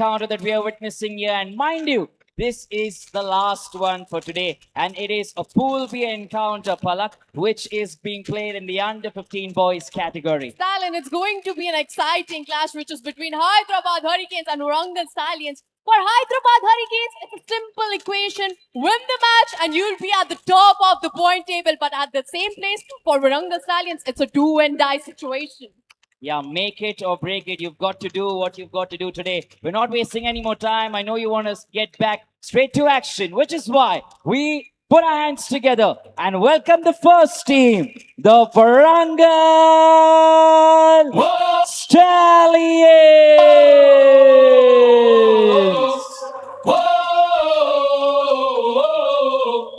encounter that we are witnessing here. And mind you, this is the last one for today. And it is a Pool B encounter, Palak, which is being played in the under 15 boys category. Stallion, it's going to be an exciting clash which is between Hyderabad Hurricanes and Warangal Stallions. For Hyderabad Hurricanes, it's a simple equation. Win the match and you'll be at the top of the point table. But at the same place, for Warangal Stallions, it's a do and die situation. Yeah, make it or break it. You've got to do what you've got to do today. We're not wasting any more time. I know you want to get back straight to action, which is why we put our hands together and welcome the first team, the Warangal Stallions.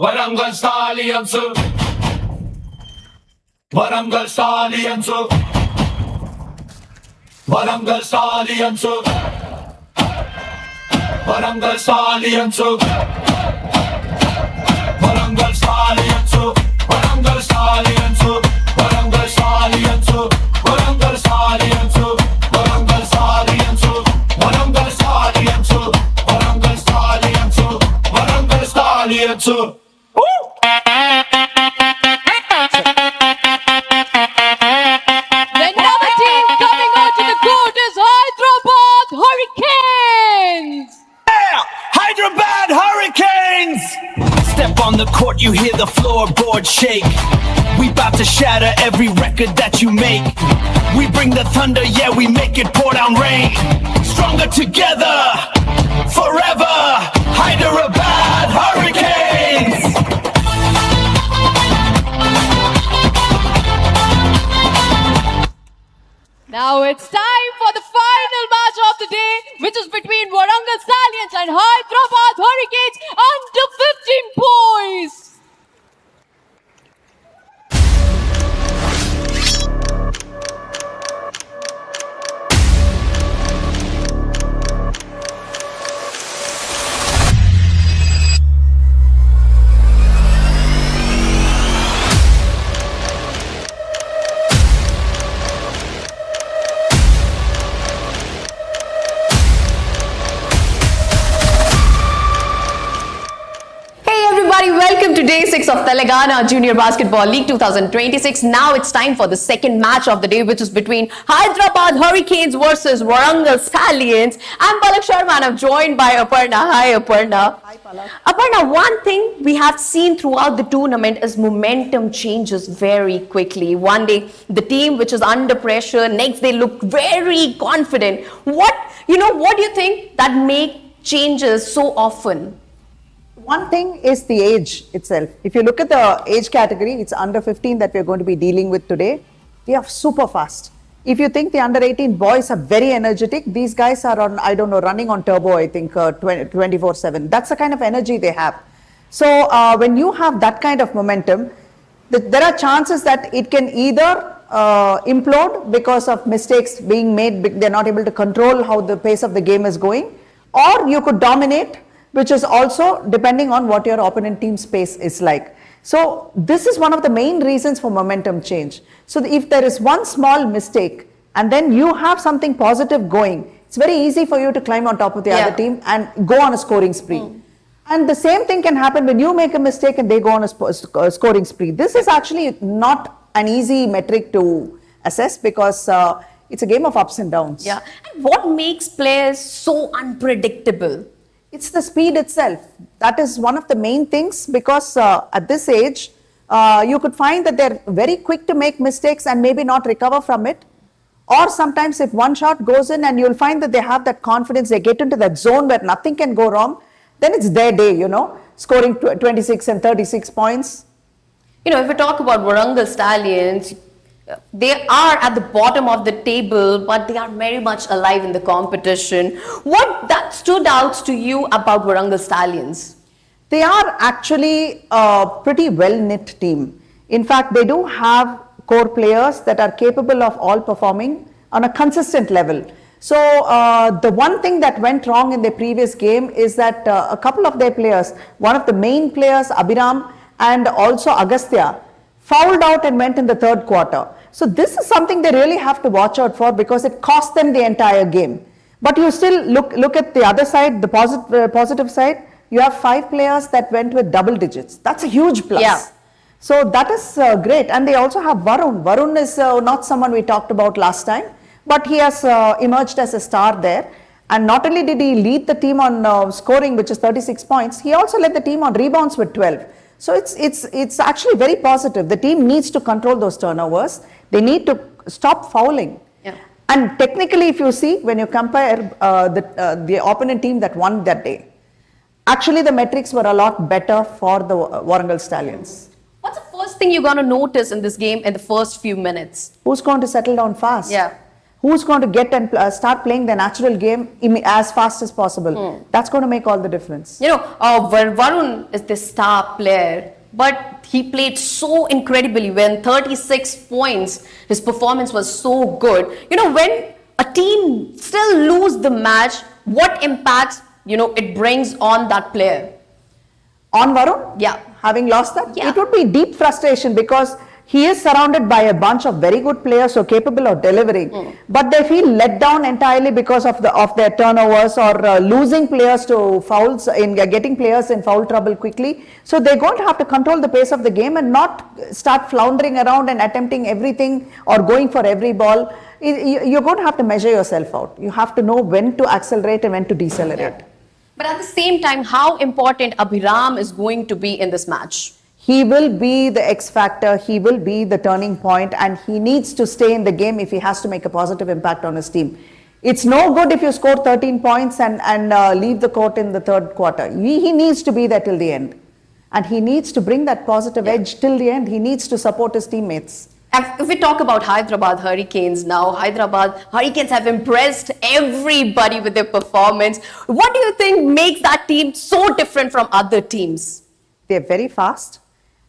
Warangal Stallions, Warangal Stallions, Warangal Stallions, Warangal Stallions, Warangal Stallions, Warangal Stallions, Warangal Stallions, Warangal Stallions, Warangal Stallions, Warangal Stallions, Warangal Stallions, Warangal Stallions. Another team coming out to the court is Hyderabad Hurricanes. Hyderabad Hurricanes! Step on the court, you hear the floorboard shake. We bout to shatter every record that you make. We bring the thunder, yeah, we make it pour down rain. Stronger together, forever. Hyderabad Hurricanes! Now it's time for the final match of the day, which is between Warangal Stallions and Hyderabad Hurricanes under 15 boys. Welcome to Day 6 of Telangana Junior Basketball League 2026. Now it's time for the second match of the day, which is between Hyderabad Hurricanes versus Warangal Stallions. I'm Palak Sharma and I'm joined by Aparna. Hi, Aparna. Hi, Palak. Aparna, one thing we have seen throughout the tournament is momentum changes very quickly. One day, the team which is under pressure, next they look very confident. What do you think that make changes so often? One thing is the age itself. If you look at the age category, it's under 15 that we're going to be dealing with today. They are super fast. If you think the under 18 boys are very energetic, these guys are on, running on turbo, I think, 24/7. That's the kind of energy they have. So when you have that kind of momentum, there are chances that it can either implode because of mistakes being made. They're not able to control how the pace of the game is going, or you could dominate, which is also depending on what your opponent team's pace is like. So this is one of the main reasons for momentum change. So if there is one small mistake and then you have something positive going, it's very easy for you to climb on top of the other team and go on a scoring spree. And the same thing can happen when you make a mistake and they go on a scoring spree. This is actually not an easy metric to assess because it's a game of ups and downs. Yeah. And what makes players so unpredictable? It's the speed itself. That is one of the main things because at this age, you could find that they're very quick to make mistakes and maybe not recover from it. Or sometimes if one shot goes in and you'll find that they have that confidence, they get into that zone where nothing can go wrong, then it's their day, scoring 26 and 36 points. If we talk about Warangal Stallions, they are at the bottom of the table, but they are very much alive in the competition. What that stood out to you about Warangal Stallions? They are actually a pretty well-knit team. In fact, they do have core players that are capable of all performing on a consistent level. So the one thing that went wrong in the previous game is that a couple of their players, one of the main players, Abhiram, and also Agastya, fouled out and went in the third quarter. So this is something they really have to watch out for because it cost them the entire game. But you still look at the other side, the positive side. You have 5 players that went with double digits. That's a huge plus. Yeah. So that is great. And they also have Varun. Varun is not someone we talked about last time, but he has emerged as a star there. And not only did he lead the team on scoring, which is 36 points, he also led the team on rebounds with 12. So it's actually very positive. The team needs to control those turnovers. They need to stop fouling. Yeah. And technically, if you see, when you compare the opponent team that won that day, actually the metrics were a lot better for the Warangal Stallions. What's the first thing you're going to notice in this game in the first few minutes? Who's going to settle down fast? Yeah. Who's going to get and start playing the natural game as fast as possible? That's going to make all the difference. You know, Varun is the star player, but he played so incredibly when 36 points. His performance was so good. You know, when a team still lose the match, what impacts, you know, it brings on that player? On Varun? Yeah. Having lost that? Yeah. It would be deep frustration because he is surrounded by a bunch of very good players who are capable of delivering, but they feel let down entirely because of their turnovers or losing players to fouls, in getting players in foul trouble quickly. So they're going to have to control the pace of the game and not start floundering around and attempting everything or going for every ball. You're going to have to measure yourself out. You have to know when to accelerate and when to decelerate. Yeah. But at the same time, how important Abhiram is going to be in this match? He will be the X factor, he will be the turning point, and he needs to stay in the game if he has to make a positive impact on his team. It's no good if you score 13 points and leave the court in the third quarter. He needs to be there till the end. And he needs to bring that positive edge till the end. He needs to support his teammates. If we talk about Hyderabad Hurricanes now, Hyderabad Hurricanes have impressed everybody with their performance. What do you think makes that team so different from other teams? They're very fast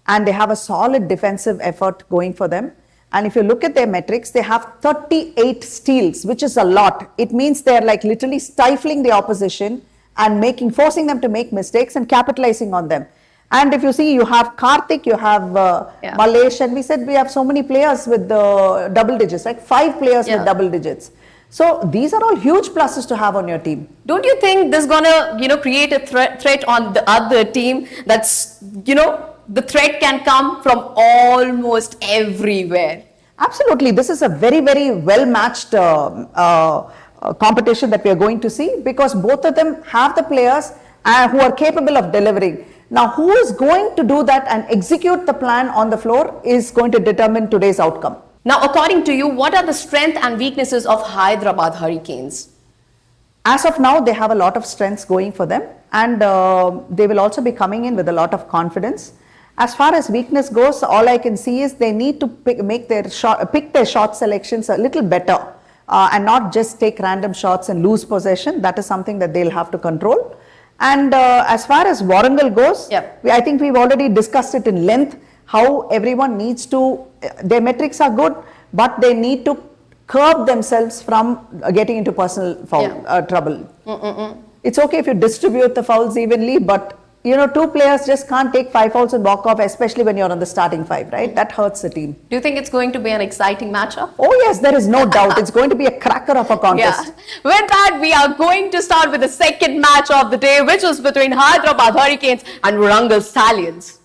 and they have a solid defensive effort going for them. And if you look at their metrics, they have 38 steals, which is a lot. It means they're like literally stifling the opposition and forcing them to make mistakes and capitalizing on them. And if you see, you have Karthik, you have Malesh, and we said we have so many players with double digits, like 5 players with double digits. So these are all huge pluses to have on your team. Don't you think this is gonna, create a threat on the other team? That's, the threat can come from almost everywhere. Absolutely, this is a very, very well matched competition that we are going to see because both of them have the players who are capable of delivering. Now, who is going to do that and execute the plan on the floor is going to determine today's outcome. Now, according to you, what are the strengths and weaknesses of Hyderabad Hurricanes? As of now, they have a lot of strengths going for them and they will also be coming in with a lot of confidence. As far as weakness goes, all I can see is they need to pick their shot selections a little better and not just take random shots and lose possession. That is something that they'll have to control. And as far as Warangal goes, I think we've already discussed it in length, how everyone needs to, their metrics are good, but they need to curb themselves from getting into personal foul trouble. It's okay if you distribute the fouls evenly, but 2 players just can't take 5 fouls and walk off, especially when you're on the starting 5, right? That hurts the team. Do you think it's going to be an exciting matchup? Oh yes, there is no doubt. It's going to be a cracker of a contest. With that, we are going to start with the second match of the day, which is between Hyderabad Hurricanes and Warangal Stallions.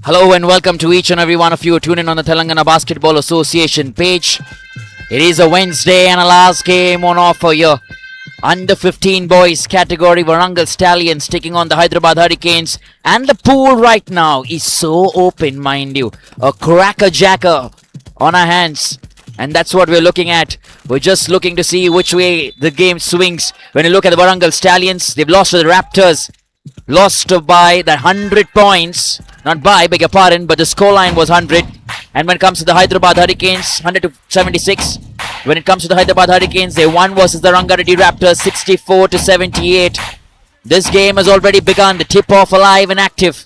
Hello and welcome to each and every one of you. Tune in on the Telangana Basketball Association page. It is a Wednesday and a last game on offer here. Under 15 boys category, Warangal Stallions taking on the Hyderabad Hurricanes. And the pool right now is so open, mind you. A cracker-jacker on our hands. And that's what we're looking at. We're just looking to see which way the game swings. When you look at the Warangal Stallions, they've lost to the Raptors. Lost by that 100 points. Not by, beg your pardon, but the scoreline was 100. And when it comes to the Hyderabad Hurricanes, 100 to 76. When it comes to the Hyderabad Hurricanes, they won versus the Rangareddy Raptors 64 to 78. This game has already begun. The tip-off alive and active.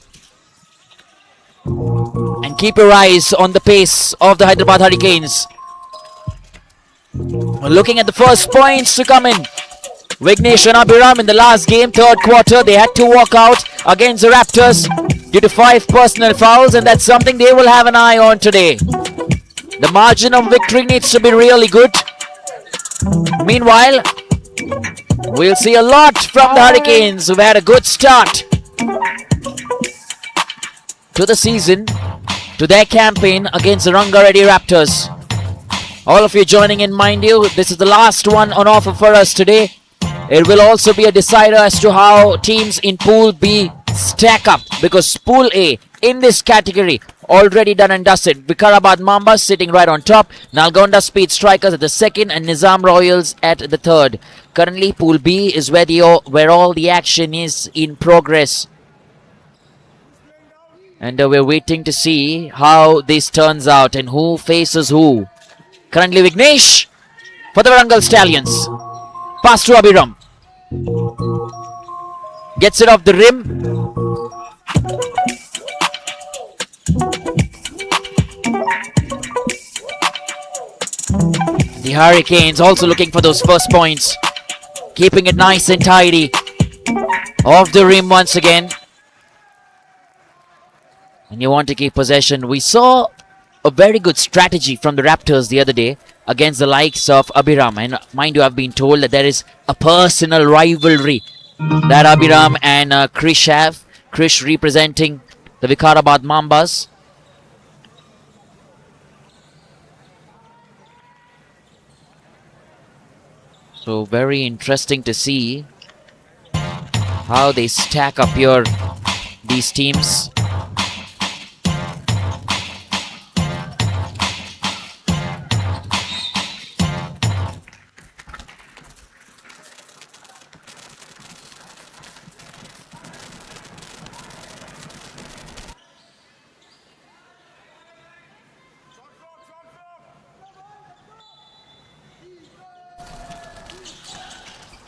And keep your eyes on the pace of the Hyderabad Hurricanes. Looking at the first points to come in. Vignesh and Abhiram in the last game, third quarter, they had to walk out against the Raptors due to 5 personal fouls, and that's something they will have an eye on today. The margin of victory needs to be really good. Meanwhile, we'll see a lot from the Hurricanes, who've had a good start to the season, to their campaign against the Rangareddy Raptors. All of you joining in, mind you, this is the last one on offer for us today. It will also be a decider as to how teams in Pool B stack up, because Pool A in this category already done and dusted. Vikarabad Mambas sitting right on top, Nalgonda Speed Strikers at the second, and Nizam Royals at the third. Currently, Pool B is where all the action is in progress. And we're waiting to see how this turns out and who faces who. Currently, Vignesh for the Warangal Stallions. Pass to Abhiram. Gets it off the rim. The Hurricanes also looking for those first points. Keeping it nice and tidy. Off the rim once again. And you want to keep possession. We saw a very good strategy from the Raptors the other day against the likes of Abhiram. And mind you, I've been told that there is a personal rivalry that Abhiram and Krish have. Krish representing the Vikarabad Mambas. So very interesting to see how they stack up here, these teams.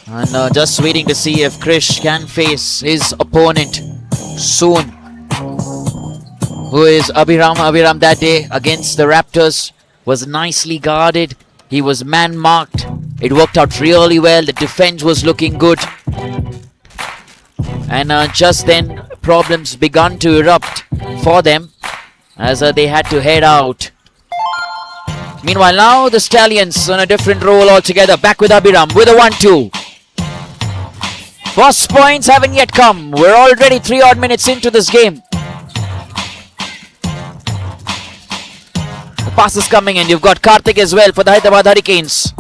And just waiting to see if Krish can face his opponent soon, who is Abhiram. Abhiram that day against the Raptors was nicely guarded. He was man-marked. It worked out really well. The defense was looking good. And just then, problems began to erupt for them as they had to head out. Meanwhile, now the Stallions on a different role altogether. Back with Abhiram with a 1-2. First points haven't yet come. We're already 3 odd minutes into this game. The pass is coming in. You've got Karthik as well for the Hyderabad Hurricanes.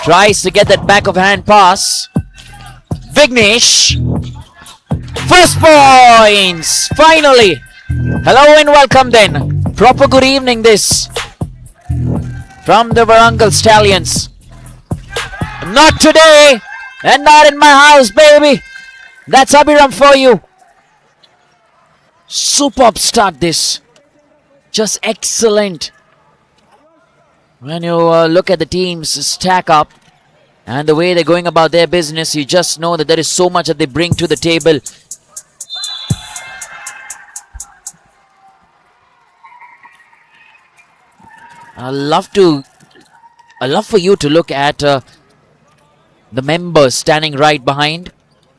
Tries to get that back of hand pass. Vignesh. First points. Finally. Hello and welcome then. Proper good evening this from the Warangal Stallions. Not today, and not in my house, baby. That's Abhiram for you. Superb start this. Just excellent. When you look at the teams stack up and the way they're going about their business, you just know that there is so much that they bring to the table. I love for you to look at the members standing right behind,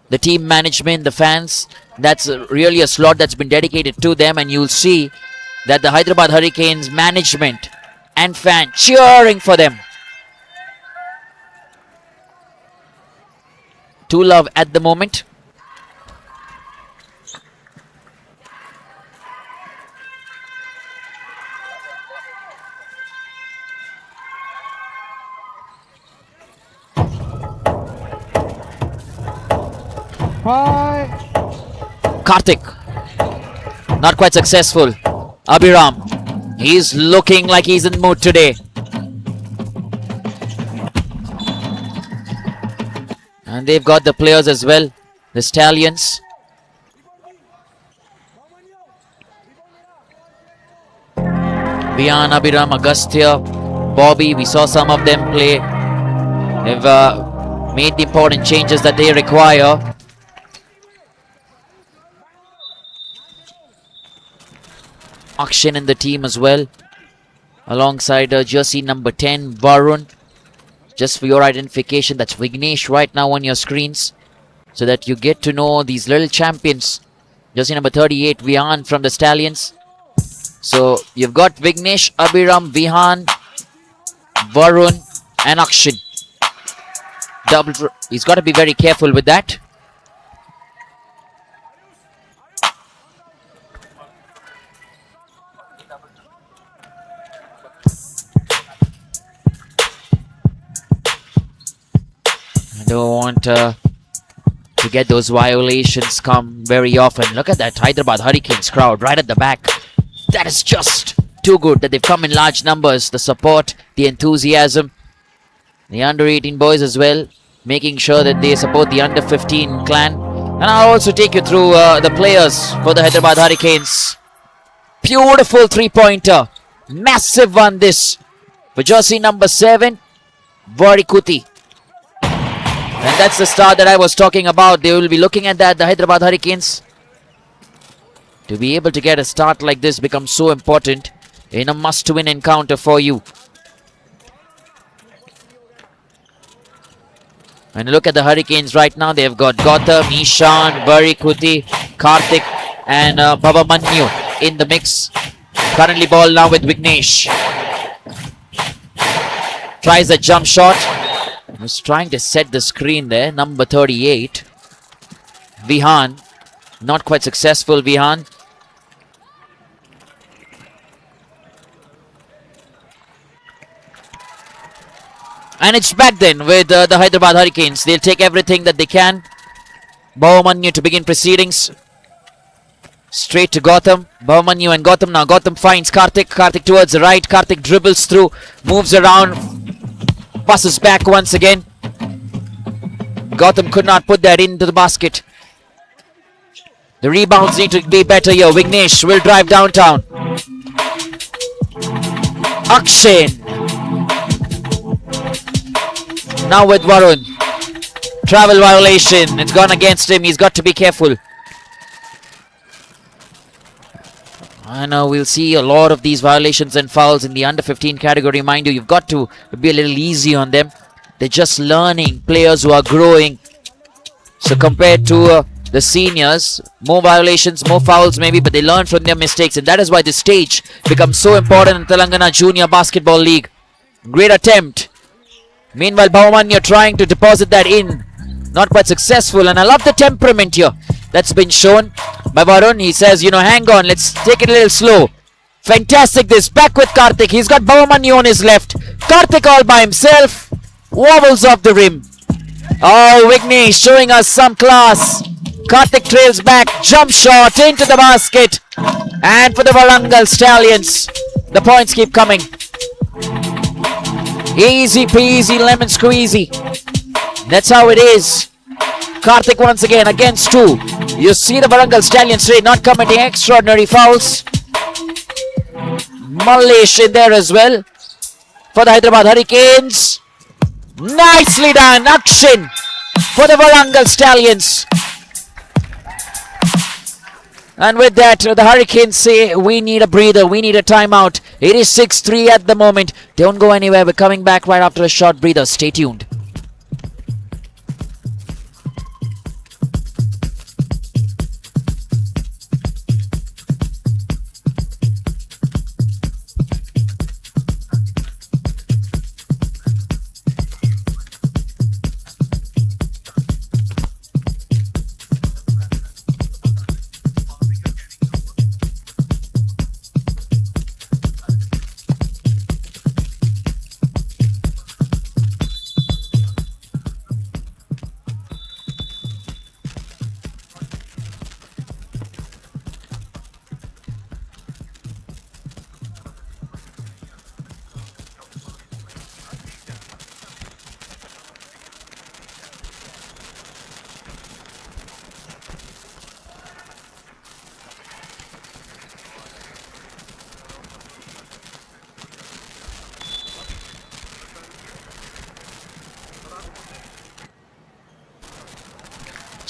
the team management, the fans. That's really a slot that's been dedicated to them, and you'll see that the Hyderabad Hurricanes management and fan cheering for them. To love at the moment. Karthik, not quite successful. Abhiram, he's looking like he's in the mood today. And they've got the players as well, the Stallions. Vian, Abhiram, Agastya, Bobby, we saw some of them play. They've made the important changes that they require. Akshin in the team as well, alongside jersey number 10, Varun. Just for your identification, that's Vignesh right now on your screens, so that you get to know these little champions. Jersey number 38, Vihan from the Stallions. So you've got Vignesh, Abhiram, Vihan, Varun and Akshin. He's got to be very careful with that. I don't want to get those violations come very often. Look at that Hyderabad Hurricanes crowd right at the back. That is just too good that they've come in large numbers. The support, the enthusiasm. The under 18 boys as well, making sure that they support the under 15 clan. And I'll also take you through the players for the Hyderabad Hurricanes. Beautiful three-pointer. Massive one this. For jersey number 7, Varikuti. And that's the star that I was talking about. They will be looking at that, the Hyderabad Hurricanes. To be able to get a start like this becomes so important in a must-win encounter for you. And look at the Hurricanes right now. They've got Gautam, Ishan, Varikuti, Karthik and Bhavamanyu in the mix. Currently ball now with Vignesh. Tries a jump shot. Was trying to set the screen there. Number 38. Vihan. Not quite successful, Vihan. And it's back then with the Hyderabad Hurricanes. They'll take everything that they can. Bhavamanyu to begin proceedings. Straight to Gautam. Bhavamanyu and Gautam now. Gautam finds Karthik. Karthik towards the right. Karthik dribbles through. Moves around. Passes back once again. Gautam could not put that into the basket. The rebounds need to be better here. Vignesh will drive downtown. Akshin. Now with Varun. Travel violation. It's gone against him. He's got to be careful. I know we'll see a lot of these violations and fouls in the under 15 category. Mind you, you've got to be a little easy on them. They're just learning, players who are growing. So compared to the seniors, more violations, more fouls maybe, but they learn from their mistakes. And that is why this stage becomes so important in Telangana Junior Basketball League. Great attempt. Meanwhile, Bhavamanyu trying to deposit that in. Not quite successful. And I love the temperament here that's been shown by Varun. He says, you know, hang on, let's take it a little slow. Fantastic this. Back with Karthik. He's got Bhavamanyu on his left. Karthik all by himself. Wobbles off the rim. Oh, Vignesh showing us some class. Karthik trails back. Jump shot into the basket. And for the Warangal Stallions, the points keep coming. Easy peasy lemon squeezy. That's how it is. Karthik once again against 2. You see the Warangal Stallions today not committing extraordinary fouls. Mallesh in there as well for the Hyderabad Hurricanes. Nicely done. Akshin for the Warangal Stallions. And with that, the Hurricanes say, we need a breather, we need a timeout. It is 6-3 at the moment. Don't go anywhere. We're coming back right after a short breather. Stay tuned.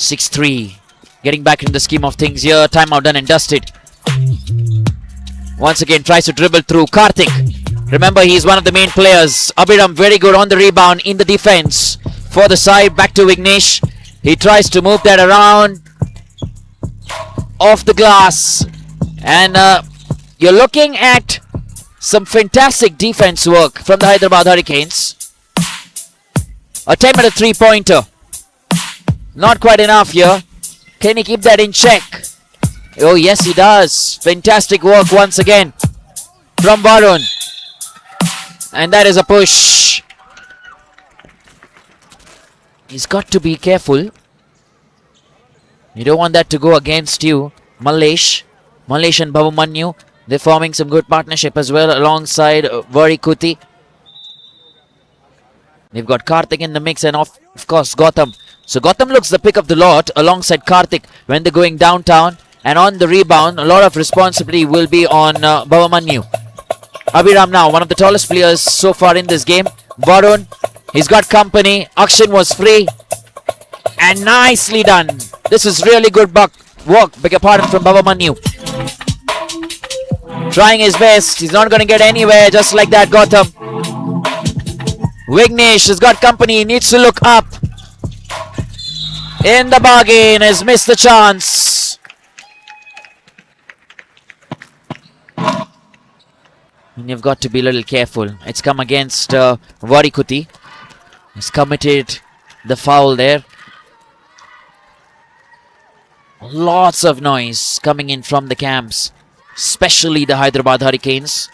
6-3. Getting back into the scheme of things here. Timeout done and dusted. Once again tries to dribble through Karthik. Remember, he's one of the main players. Abhiram very good on the rebound in the defense. For the side, back to Vignesh. He tries to move that around. Off the glass. And you're looking at some fantastic defense work from the Hyderabad Hurricanes. Attempt at a three-pointer. Not quite enough here. Can he keep that in check? Oh, yes, he does. Fantastic work once again from Varun. And that is a push. He's got to be careful. You don't want that to go against you. Mallesh and Bhavumanyu, they're forming some good partnership as well alongside Varikuti. They've got Karthik in the mix and of course Gautam. So Gautam looks the pick of the lot alongside Karthik when they're going downtown. And on the rebound, a lot of responsibility will be on Bhavumanyu. Abhiram now, one of the tallest players so far in this game. Varun, he's got company. Akshin was free. And nicely done. This is really good work, beg your pardon, from Bhavumanyu. Trying his best. He's not going to get anywhere just like that, Gautam. Vignesh has got company. He needs to look up. In the bargain, has missed the chance. And you've got to be a little careful. It's come against Varikuti. He's committed the foul there. Lots of noise coming in from the camps, especially the Hyderabad Hurricanes.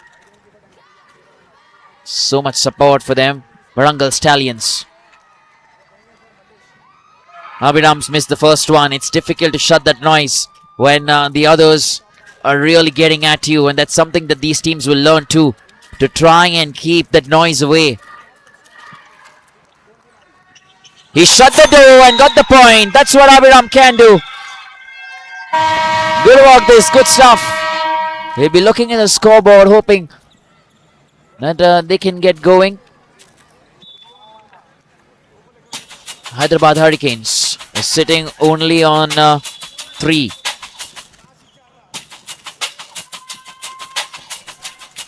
So much support for them. Warangal Stallions. Abhiram's missed the first one. It's difficult to shut that noise when the others are really getting at you, and that's something that these teams will learn too, to try and keep that noise away. He shut the door and got the point. That's what Abhiram can do. Good work, this good stuff. He'll be looking at the scoreboard hoping that they can get going. Hyderabad Hurricanes are sitting only on 3.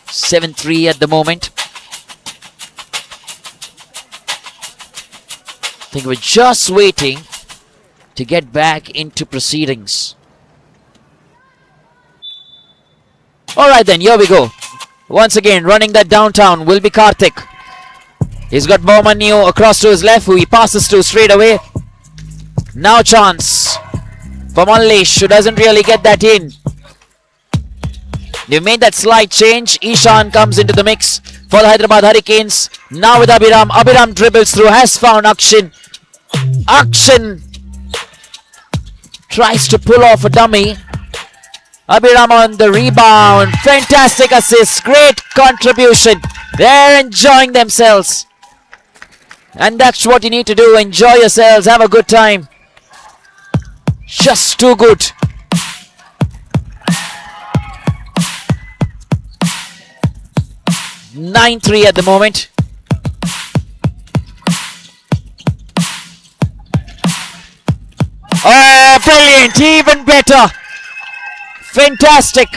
7-3 at the moment. I think we're just waiting to get back into proceedings. Alright then, here we go. Once again, running that downtown will be Karthik. He's got Bhavumanyu across to his left, who he passes to straight away. Now chance for Mallesh, who doesn't really get that in. They've made that slight change. Ishan comes into the mix for the Hyderabad Hurricanes. Now with Abhiram. Abhiram dribbles through, has found Akshin. Akshin tries to pull off a dummy. Abhiram on the rebound. Fantastic assist. Great contribution. They're enjoying themselves. And that's what you need to do. Enjoy yourselves. Have a good time. Just too good. (9-3) at the moment. Oh, brilliant. Even better. Fantastic.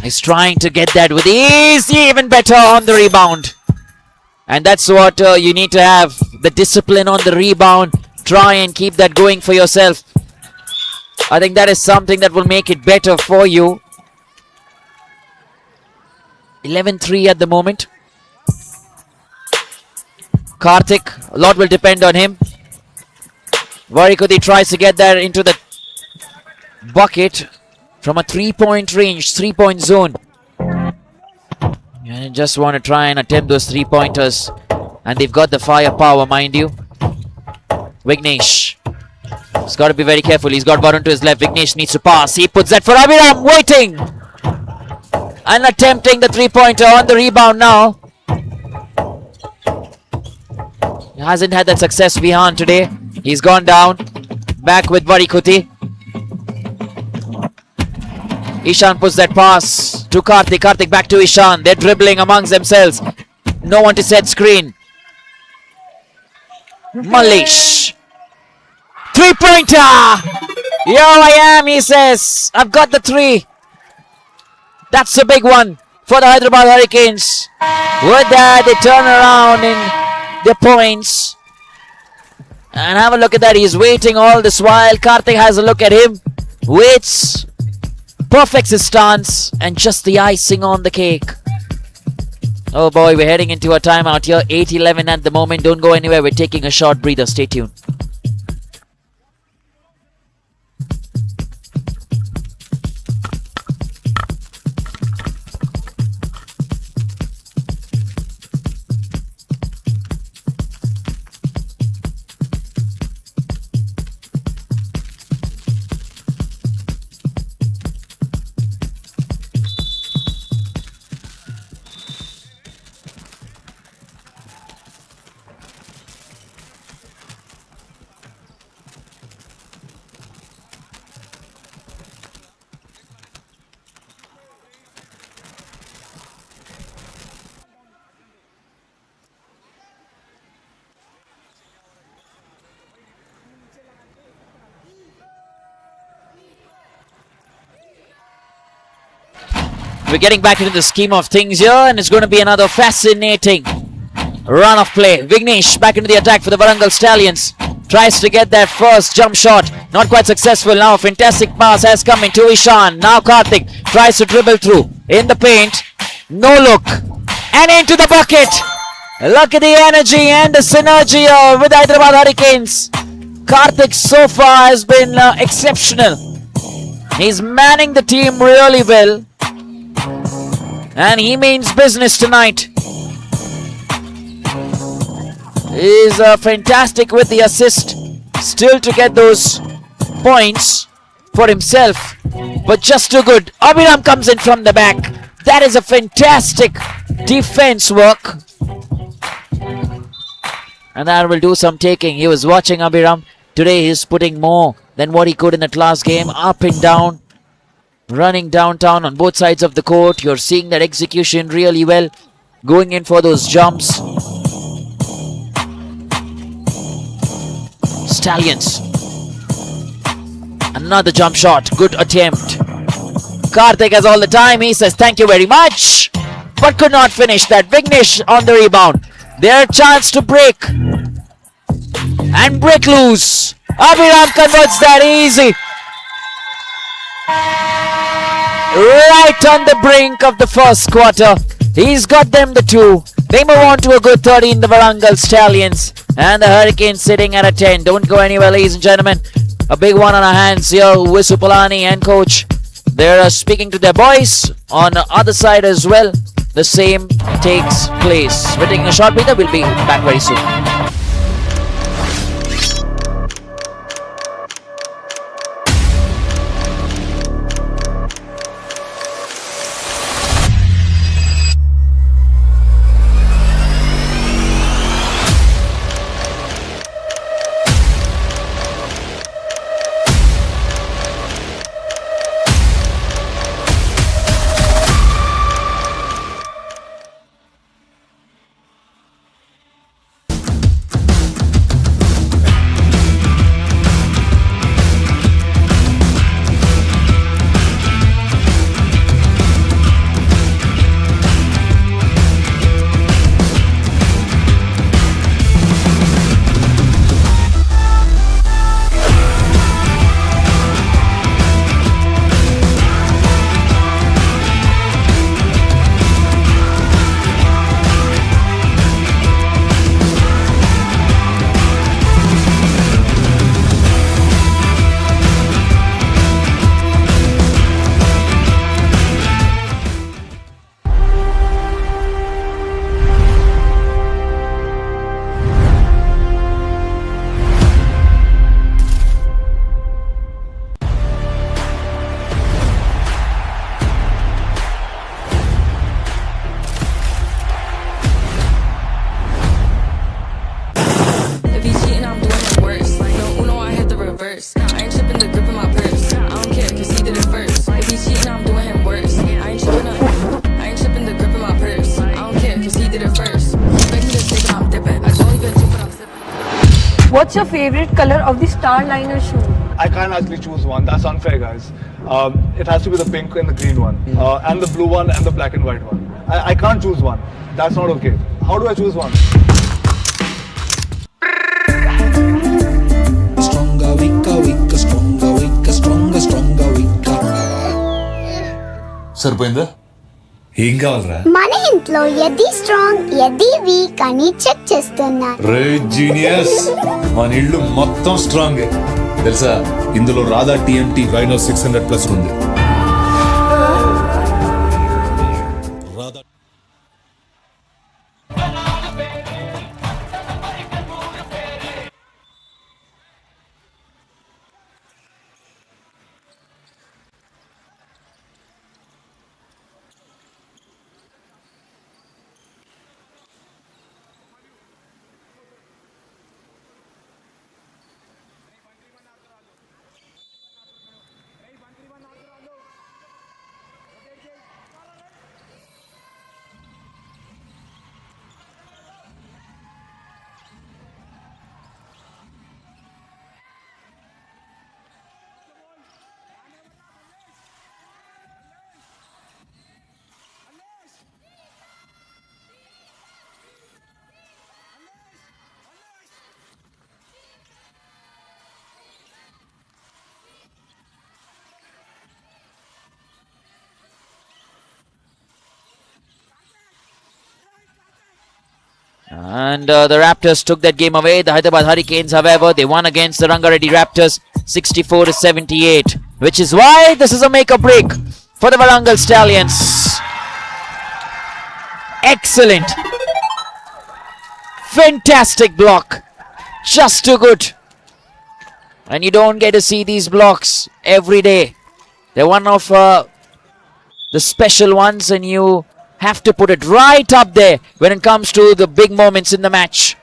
He's trying to get that with ease. Even better on the rebound. And that's what you need to have. The discipline on the rebound. Try and keep that going for yourself. I think that is something that will make it better for you. 11-3 at the moment. Karthik, a lot will depend on him. Varikuti tries to get that into the bucket from a 3-point range, 3-point zone. And just want to try and attempt those 3-pointers. And they've got the firepower, mind you. Vignesh. He's got to be very careful. He's got Varun to his left. Vignesh needs to pass. He puts that for Abhiram. Waiting. And attempting the 3-pointer on the rebound now. He hasn't had that success behind today. He's gone down. Back with Varikuti. Ishan puts that pass to Karthik. Karthik back to Ishan. They're dribbling amongst themselves. No one to set screen. Malish. 3-pointer. Here I am, he says. I've got the 3. That's a big one for the Hyderabad Hurricanes. With that, they turn around in their points. And have a look at that. He's waiting all this while. Karthik has a look at him. Waits. Perfects his stance. And just the icing on the cake. Oh boy, we're heading into a timeout here. 8-11 at the moment. Don't go anywhere. We're taking a short breather. Stay tuned. We're getting back into the scheme of things here, and it's going to be another fascinating run of play. Vignesh back into the attack for the Warangal Stallions. Tries to get that first jump shot. Not quite successful. Now a fantastic pass has come into Ishan. Now Karthik tries to dribble through in the paint. No look. And into the bucket. Look at the energy and the synergy with the Hyderabad Hurricanes. Karthik so far has been exceptional. He's manning the team really well. And he means business tonight. He's fantastic with the assist. Still to get those points for himself. But just too good. Abhiram comes in from the back. That is a fantastic defense work. And that will do some taking. He was watching Abhiram. Today he's putting more than what he could in that last game. Up and down. Running downtown on both sides of the court. You're seeing that execution really well. Going in for those jumps. Stallions. Another jump shot. Good attempt. Karthik has all the time. He says thank you very much. But could not finish that. Vignesh on the rebound. Their chance to break. And break loose. Abhiram converts that easy. Right on the brink of the first quarter. He's got them the 2. They move on to a good 30 in the Warangal Stallions. And the Hurricanes sitting at a 10. Don't go anywhere, ladies and gentlemen. A big one on our hands here with Supalani and coach. They're speaking to their boys. On the other side as well, the same takes place. We're taking a short breather. We'll be back very soon. What's your favorite color of the Starliner shoe? I can't actually choose one. That's unfair, guys. It has to be the pink and the green one, and the blue one and the black and white one. I can't choose one. That's not okay. How do I choose one? Stronger, weaker, weaker, stronger, weaker, stronger, stronger, weaker. సరిపోయిందా? ఏం కావాలరా? మన ఇంట్లో ఎది strong ఎది week అని check చేస్తున్నా. రే genius, మన ఇల్లు మొత్తం స్ట్రాంగ్ తెలుసా? ఇందులో రాధా TMT రైనో 600+ ఉంది. And the Raptors took that game away. The Hyderabad Hurricanes, however, they won against the Rangareddy Raptors 64-78, which is why this is a make or break for the Warangal Stallions. Excellent. Fantastic block. Just too good. And you don't get to see these blocks every day. They're one of the special ones, and you have to put it right up there when it comes to the big moments in the match.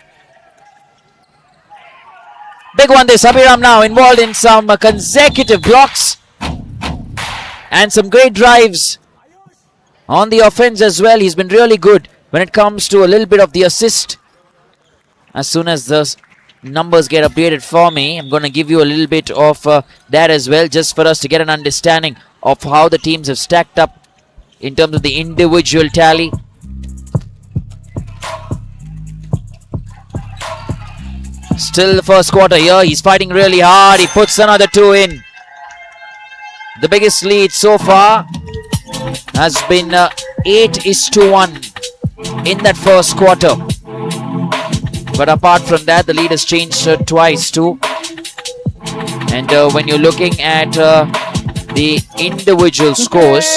Big one this. Abhiram now involved in some consecutive blocks and some great drives on the offense as well. He's been really good when it comes to a little bit of the assist. As soon as the numbers get updated for me, I'm going to give you a little bit of that as well, just for us to get an understanding of how the teams have stacked up in terms of the individual tally. Still the first quarter here. He's fighting really hard. He puts another two in. The biggest lead so far has been 8-1 in that first quarter. But apart from that, the lead has changed twice too. And when you're looking at the individual scores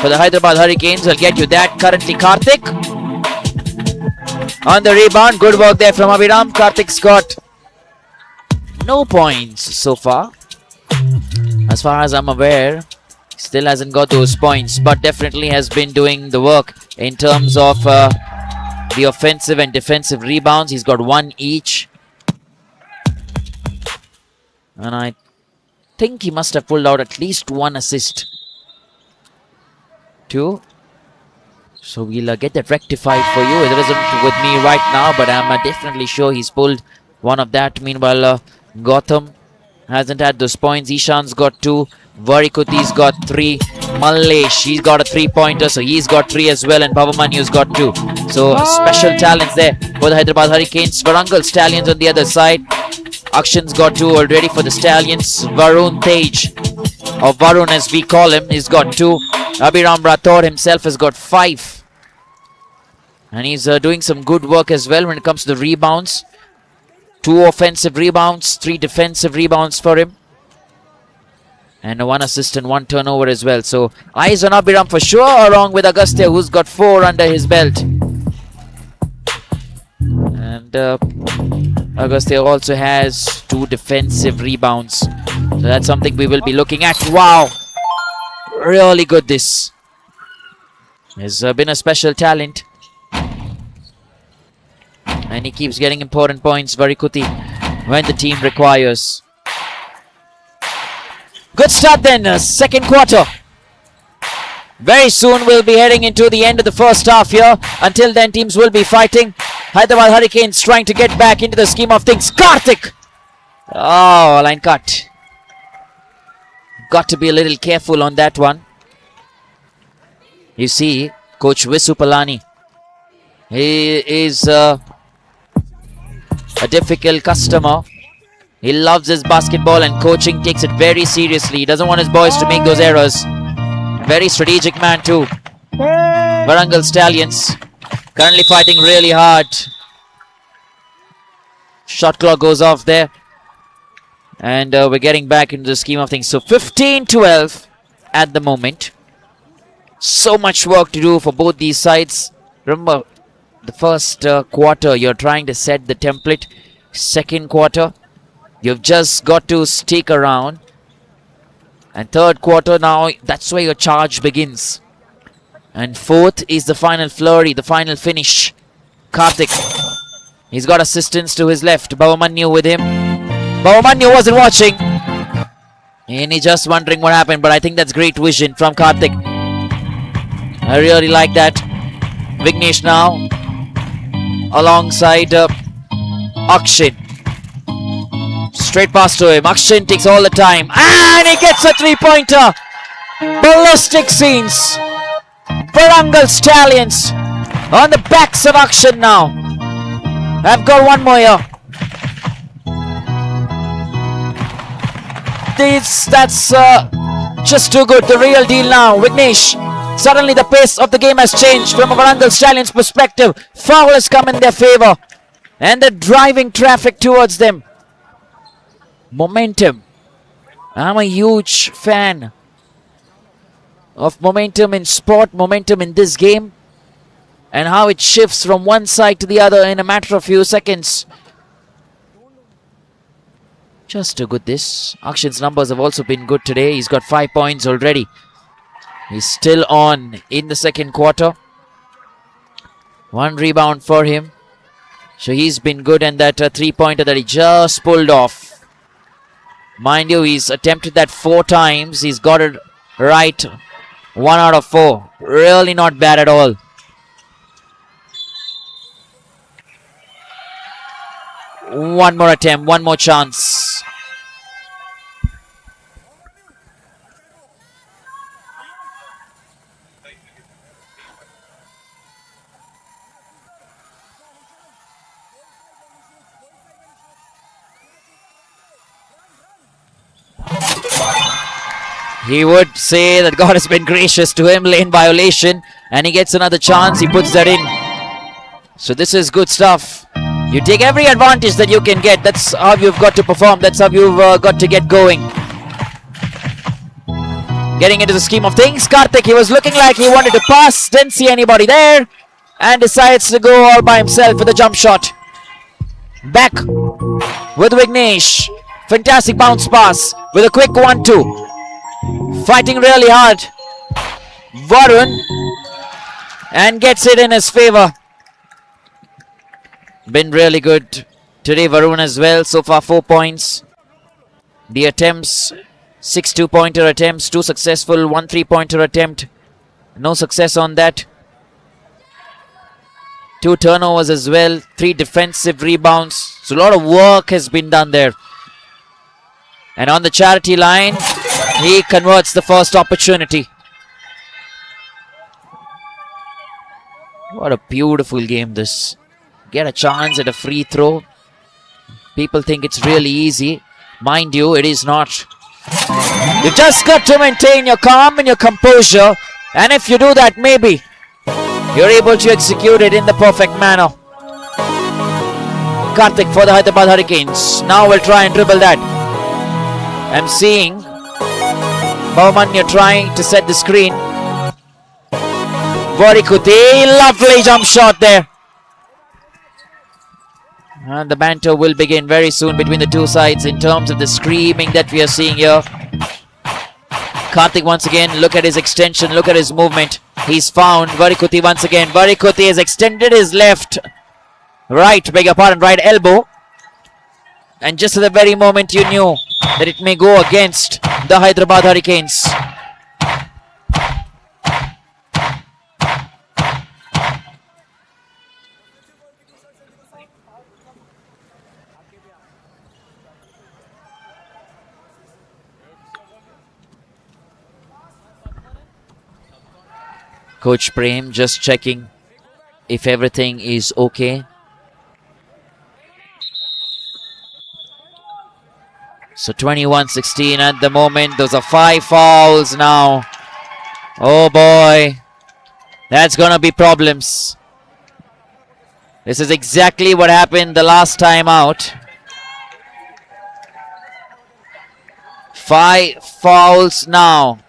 for the Hyderabad Hurricanes, I'll get you that. Currently Karthik on the rebound. Good work there from Abhiram. Karthik's got no points so far. As far as I'm aware, still hasn't got those points, but definitely has been doing the work in terms of the offensive and defensive rebounds. He's got one each. And I think he must have pulled out at least one assist. Two. So we'll get that rectified for you. It isn't with me right now, but I'm definitely sure he's pulled one of that. Meanwhile, Gautam hasn't had those points. Ishan's got two. Varikuti's got three. Mallesh, he's got a 3-pointer, so he's got 3 as well. And Bhavamanyu's got 2. So special talents there for the Hyderabad Hurricanes. Warangal Stallions on the other side. Akshan's got 2 already for the Stallions. Varun Tej, or Varun as we call him, he's got 2. Abhiram Rathod himself has got 5. And he's doing some good work as well when it comes to the rebounds. 2 offensive rebounds, 3 defensive rebounds for him. And 1 assist and 1 turnover as well. So eyes on Abhiram for sure, along with Agastya, who's got 4 under his belt. And Agastya also has 2 defensive rebounds. So that's something we will be looking at. Wow! Really good this. Has been a special talent. And he keeps getting important points, Varikuti, when the team requires. Good start then, second quarter. Very soon we'll be heading into the end of the first half here. Until then, teams will be fighting. Hyderabad Hurricanes trying to get back into the scheme of things. Karthik! Oh, line cut. Got to be a little careful on that one. You see, Coach Visu Palani. He is a difficult customer. He loves his basketball and coaching takes it very seriously. He doesn't want his boys to make those errors. Very strategic man too. Warangal Stallions currently fighting really hard. Shot clock goes off there. And we're getting back into the scheme of things. So 15-12 at the moment. So much work to do for both these sides. Remember, the first quarter, you're trying to set the template. Second quarter, you've just got to stick around. And third quarter now, that's where your charge begins. And fourth is the final flurry, the final finish. Karthik. He's got assistance to his left. Bavamanyu with him. Bavamanyu wasn't watching. And he's just wondering what happened. But I think that's great vision from Karthik. I really like that. Vignesh now. Alongside Akshin. Straight pass to him. Akshin takes all the time. And he gets a three-pointer. Ballistic scenes. Warangal Stallions on the backs of Akshin now. I've got one more here. That's just too good. The real deal now. Vignesh. Suddenly the pace of the game has changed from a Warangal Stallions perspective. Foul has come in their favor. And they're driving traffic towards them. Momentum. I'm a huge fan of momentum in sport, momentum in this game. And how it shifts from one side to the other in a matter of few seconds. Just too good this. Akshin's numbers have also been good today. He's got 5 points already. He's still on in the second quarter. 1 rebound for him. So he's been good, and that three-pointer that he just pulled off. Mind you, he's attempted that 4 times. He's got it right 1 out of 4. Really not bad at all. One more attempt, one more chance. He would say that God has been gracious to him. Lane violation. And he gets another chance. He puts that in. So this is good stuff. You take every advantage that you can get. That's how you've got to perform. That's how you've got to get going. Getting into the scheme of things. Karthik, he was looking like he wanted to pass. Didn't see anybody there. And decides to go all by himself with a jump shot. Back with Vignesh. Fantastic bounce pass with a quick 1-2. Fighting really hard. Varun. And gets it in his favor. Been really good today, Varun, as well. So far 4 points. The attempts, 6 two-pointer attempts, 2 successful, 1 3-pointer attempt. No success on that. 2 turnovers as well, 3 defensive rebounds. So a lot of work has been done there. And on the charity line, he converts the first opportunity. What a beautiful game this. Get a chance at a free throw. People think it's really easy. Mind you, it is not. You just got to maintain your calm and your composure. And if you do that, maybe you're able to execute it in the perfect manner. Karthik for the Hyderabad Hurricanes. Now we'll try and dribble that. I'm seeing Bhavamanya trying to set the screen. Varikuti, lovely jump shot there. And the banter will begin very soon between the two sides in terms of the screaming that we are seeing here. Karthik once again, look at his extension, look at his movement. He's found Varikuti once again. Varikuti has extended his left, right elbow. And just at the very moment you knew that it may go against the Hyderabad Hurricanes. Coach Prem just checking if everything is okay. So 21-16 at the moment. Those are 5 fouls now. Oh boy. That's gonna be problems. This is exactly what happened the last time out. 5 fouls now.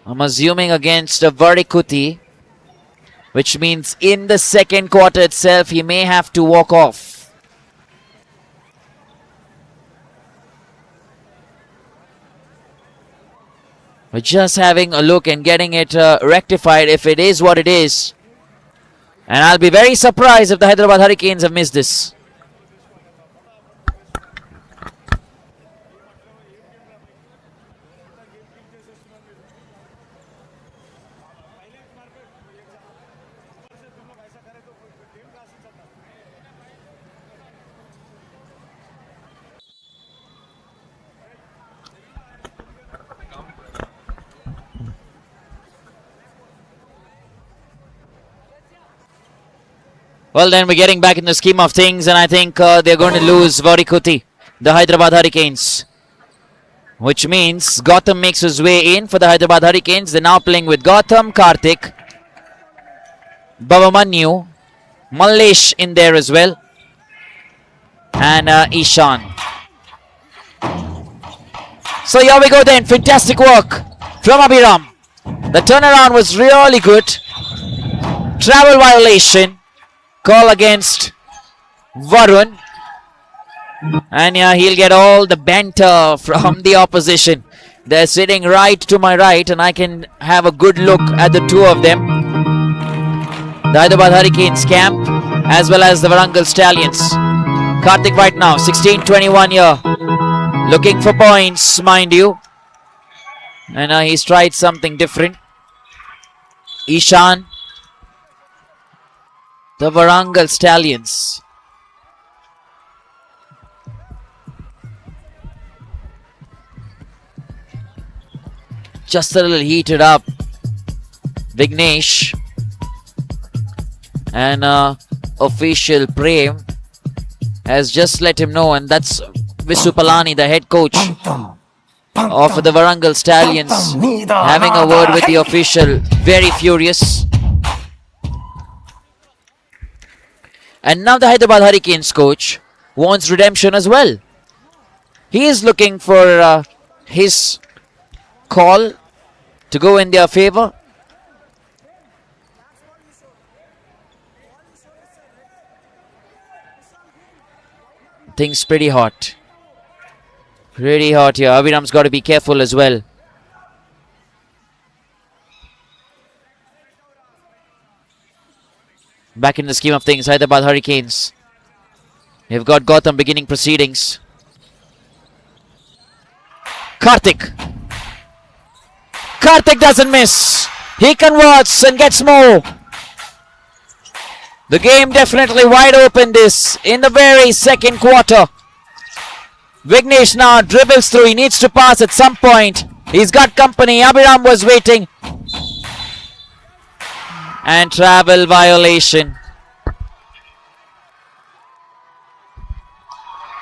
I'm assuming against Varikuti, which means in the second quarter itself, he may have to walk off. We're just having a look and getting it rectified if it is what it is. And I'll be very surprised if the Hyderabad Hurricanes have missed this. Well, then we're getting back in the scheme of things, and I think they're going to lose Varikuti, the Hyderabad Hurricanes. Which means Gautam makes his way in for the Hyderabad Hurricanes. They're now playing with Gautam, Karthik, Bavamanyu, Mallesh in there as well, and Ishan. So here we go then. Fantastic work from Abhiram. The turnaround was really good. Travel violation. Call against Varun. And yeah, he'll get all the banter from the opposition. They're sitting right to my right, and I can have a good look at the two of them. The Hyderabad Hurricanes camp, as well as the Warangal Stallions. Karthik right now, 16-21 here. Looking for points, mind you. And he's tried something different. Ishan. The Warangal Stallions. Just a little heated up. Vignesh and official Prem has just let him know, and that's Visupalani, the head coach of the Warangal Stallions, having a word with the official. Very furious. And now the Hyderabad Hurricanes coach wants redemption as well. He is looking for his call to go in their favor. Things pretty hot. Pretty hot here. Abhiram's got to be careful as well. Back in the scheme of things, Hyderabad Hurricanes. They've got Gautam beginning proceedings. Karthik. Karthik doesn't miss. He converts and gets more. The game definitely wide open this in the very second quarter. Vignesh now dribbles through. He needs to pass at some point. He's got company. Abhiram was waiting. And travel violation.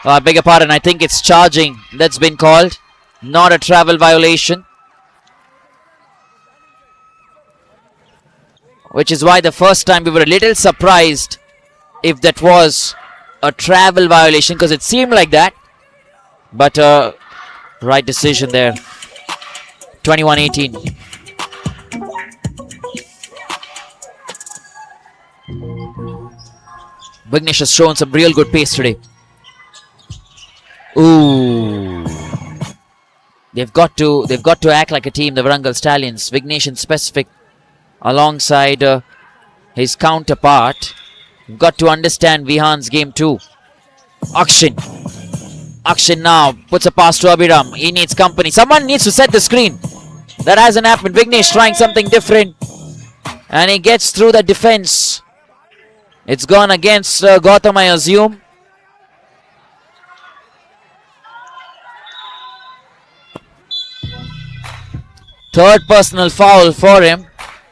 Oh, I beg your pardon. I think it's charging that's been called. Not a travel violation. Which is why the first time we were a little surprised if that was a travel violation, because it seemed like that. But right decision there. 21-18. Vignesh has shown some real good pace today. Ooh. They've got to act like a team, the Warangal Stallions. Vignesh in specific, alongside his counterpart. You've got to understand Vihan's game too. Akshin. Akshin now puts a pass to Abhiram. He needs company. Someone needs to set the screen. That hasn't happened. Vignesh trying something different. And he gets through the defense. It's gone against Gautam, I assume. Third personal foul for him.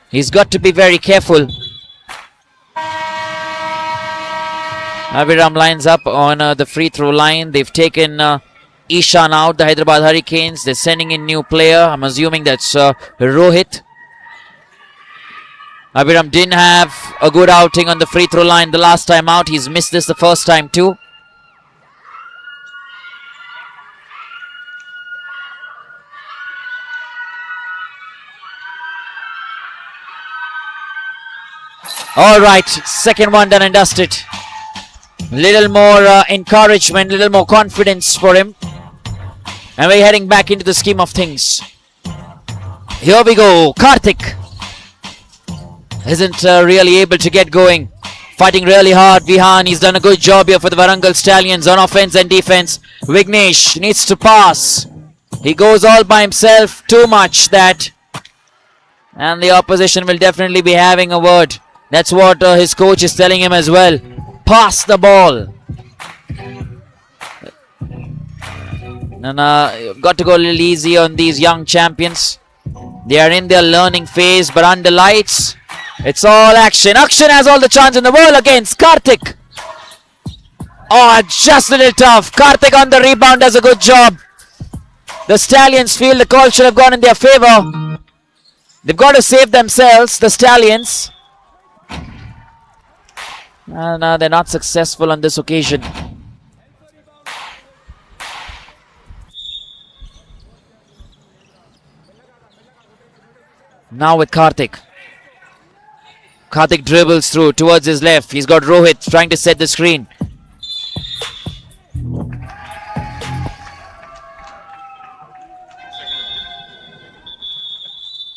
He's got to be very careful. Abiram lines up on the free throw line. They've taken Ishan out, the Hyderabad Hurricanes. They're sending in new player. I'm assuming that's Rohit. Abiram didn't have a good outing on the free throw line the last time out. He's missed this the first time too. All right, second one done and dusted. Little more encouragement, little more confidence for him. And we're heading back into the scheme of things. Here we go. Karthik isn't really able to get going. Fighting really hard. Vihan, he's done a good job here for the Warangal Stallions on offense and defense. Vignesh needs to pass. He goes all by himself. Too much that. And the opposition will definitely be having a word. That's what his coach is telling him as well. Pass the ball. And got to go a little easy on these young champions. They are in their learning phase, but under lights, it's all action. Akshan has all the chance in the world against Karthik. Oh, just a little tough. Karthik on the rebound does a good job. The Stallions feel the call should have gone in their favor. They've got to save themselves, the Stallions. And they're not successful on this occasion. Now with Karthik. Karthik dribbles through towards his left. He's got Rohit trying to set the screen.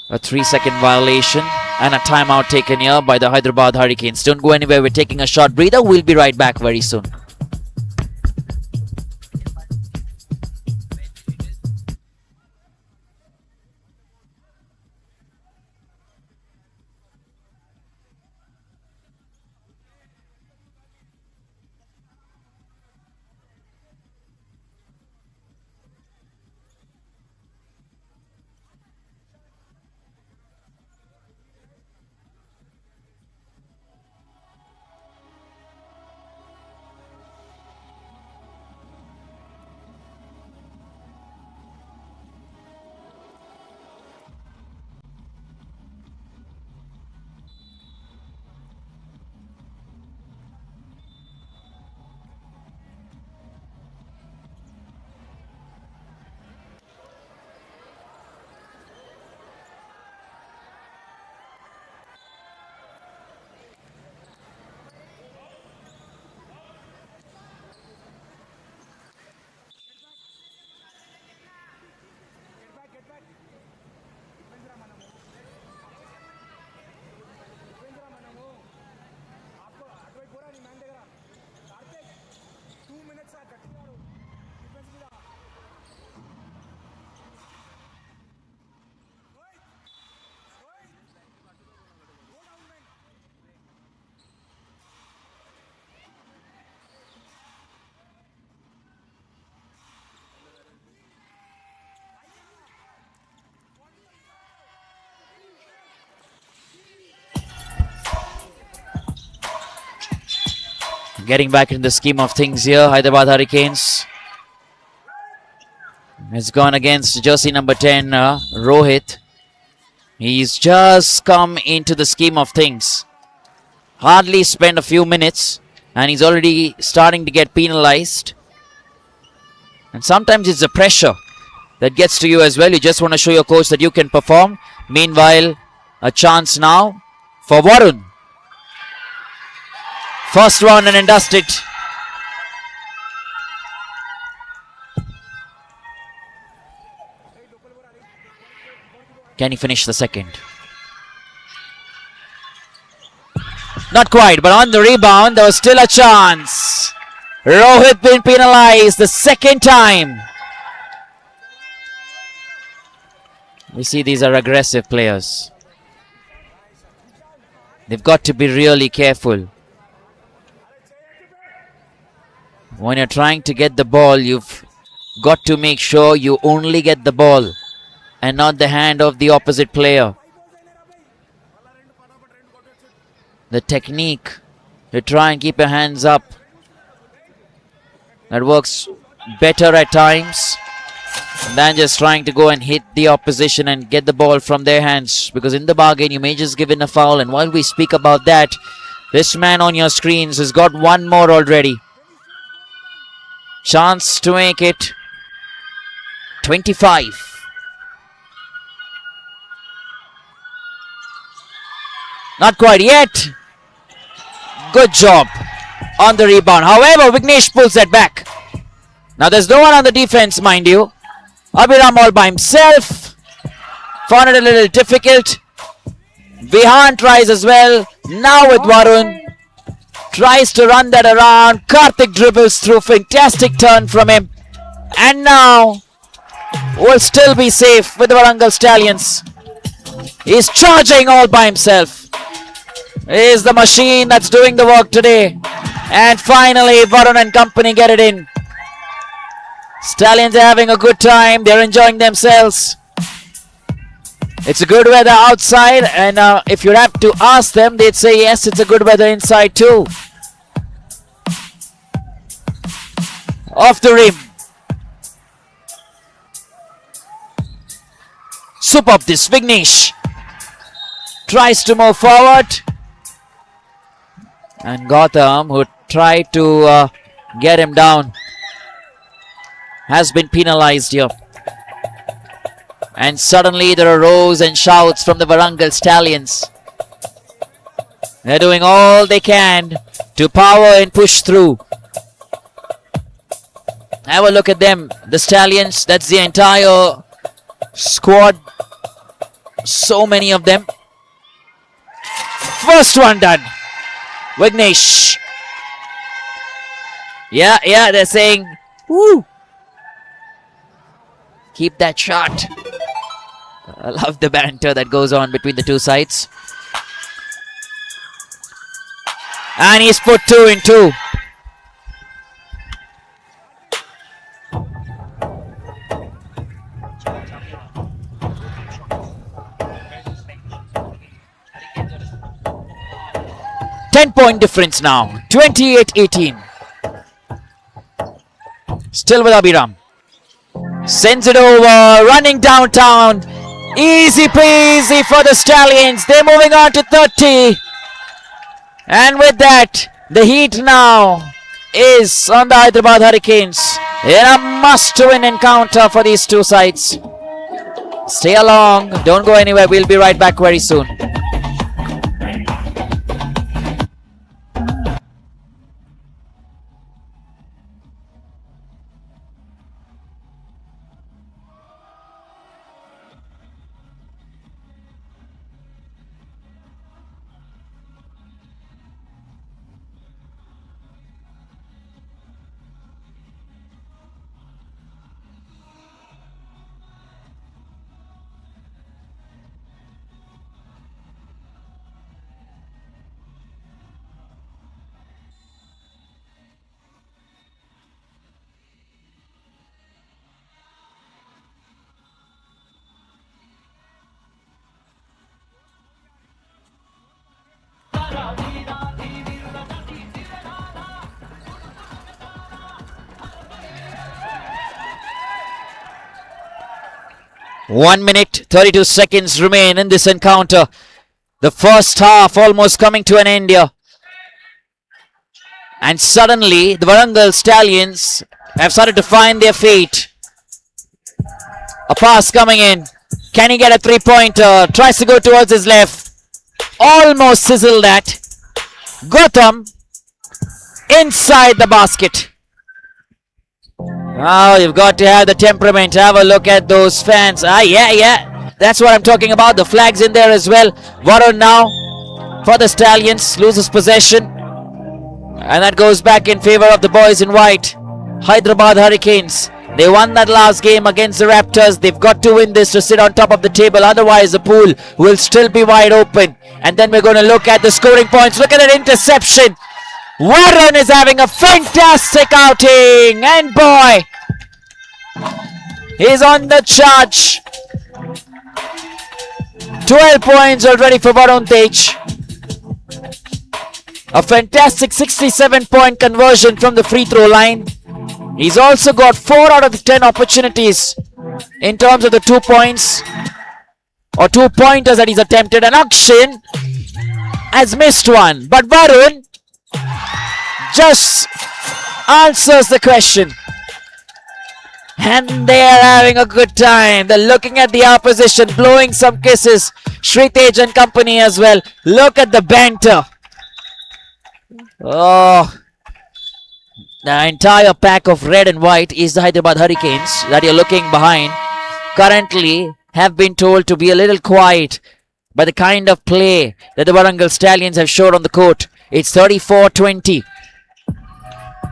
A 3-second violation and a timeout taken here by the Hyderabad Hurricanes. Don't go anywhere. We're taking a short breather. We'll be right back very soon. Getting back in the scheme of things here, Hyderabad Hurricanes. It's gone against jersey number 10, Rohit. He's just come into the scheme of things. Hardly spent a few minutes and he's already starting to get penalized. And sometimes it's the pressure that gets to you as well. You just want to show your coach that you can perform. Meanwhile, a chance now for Varun. First round and dusted. Can he finish the second? Not quite, but on the rebound, there was still a chance. Rohit been penalized the second time. We see these are aggressive players. They've got to be really careful. When you're trying to get the ball, you've got to make sure you only get the ball and not the hand of the opposite player. The technique to try and keep your hands up, that works better at times than just trying to go and hit the opposition and get the ball from their hands, because in the bargain you may just give in a foul. And while we speak about that, this man on your screens has got one more already. Chance to make it 25. Not quite yet. Good job on the rebound. However, Vignesh pulls that back. Now there's no one on the defense, mind you. Abhiram all by himself. Found it a little difficult. Vihan tries as well. Now with Varun. Tries to run that around. Karthik dribbles through. Fantastic turn from him. And now will still be safe with the Warangal Stallions. He's charging all by himself. He's the machine that's doing the work today. And finally, Varun and company get it in. Stallions are having a good time. They're enjoying themselves. It's a good weather outside, and if you'd have to ask them, they'd say yes, it's a good weather inside too. Off the rim. Superb this. Vignesh tries to move forward. And Gautam, who tried to get him down, has been penalized here. And suddenly there are roars and shouts from the Warangal Stallions. They're doing all they can to power and push through. Have a look at them. The Stallions, that's the entire squad. So many of them. First one done. Vignesh. Yeah, they're saying, woo. Keep that shot. I love the banter that goes on between the two sides. And he's put 2 in 2. Ten-point difference now. 28-18. Still with Abhiram. Sends it over. Running downtown. Easy peasy for the Stallions. They're moving on to 30. And with that, the heat now is on the Hyderabad Hurricanes. In a must-win encounter for these two sides. Stay along. Don't go anywhere. We'll be right back very soon. One minute, 32 seconds remain in this encounter. The first half almost coming to an end here. And suddenly, the Warangal Stallions have started to find their feet. A pass coming in. Can he get a three-pointer? Tries to go towards his left. Almost sizzled that. Gautam inside the basket. Oh, you've got to have the temperament. Have a look at those fans. Yeah. That's what I'm talking about. The flag's in there as well. Varun now for the Stallions. Loses possession. And that goes back in favor of the boys in white. Hyderabad Hurricanes. They won that last game against the Raptors. They've got to win this to sit on top of the table. Otherwise, the pool will still be wide open. And then we're going to look at the scoring points. Look at that interception. Varun is having a fantastic outing. And boy, he's on the charge. 12 points already for Varun Tej. A fantastic 67-point conversion from the free throw line. He's also got 4 out of the 10 opportunities in terms of the 2 points or 2-pointers that he's attempted. And Akshin has missed one. But Varun just answers the question. And they are having a good time. They're looking at the opposition, blowing some kisses. Sritej and company as well. Look at the banter. Oh, the entire pack of red and white is the Hyderabad Hurricanes that you're looking behind. Currently have been told to be a little quiet by the kind of play that the Warangal Stallions have showed on the court. It's 34-20.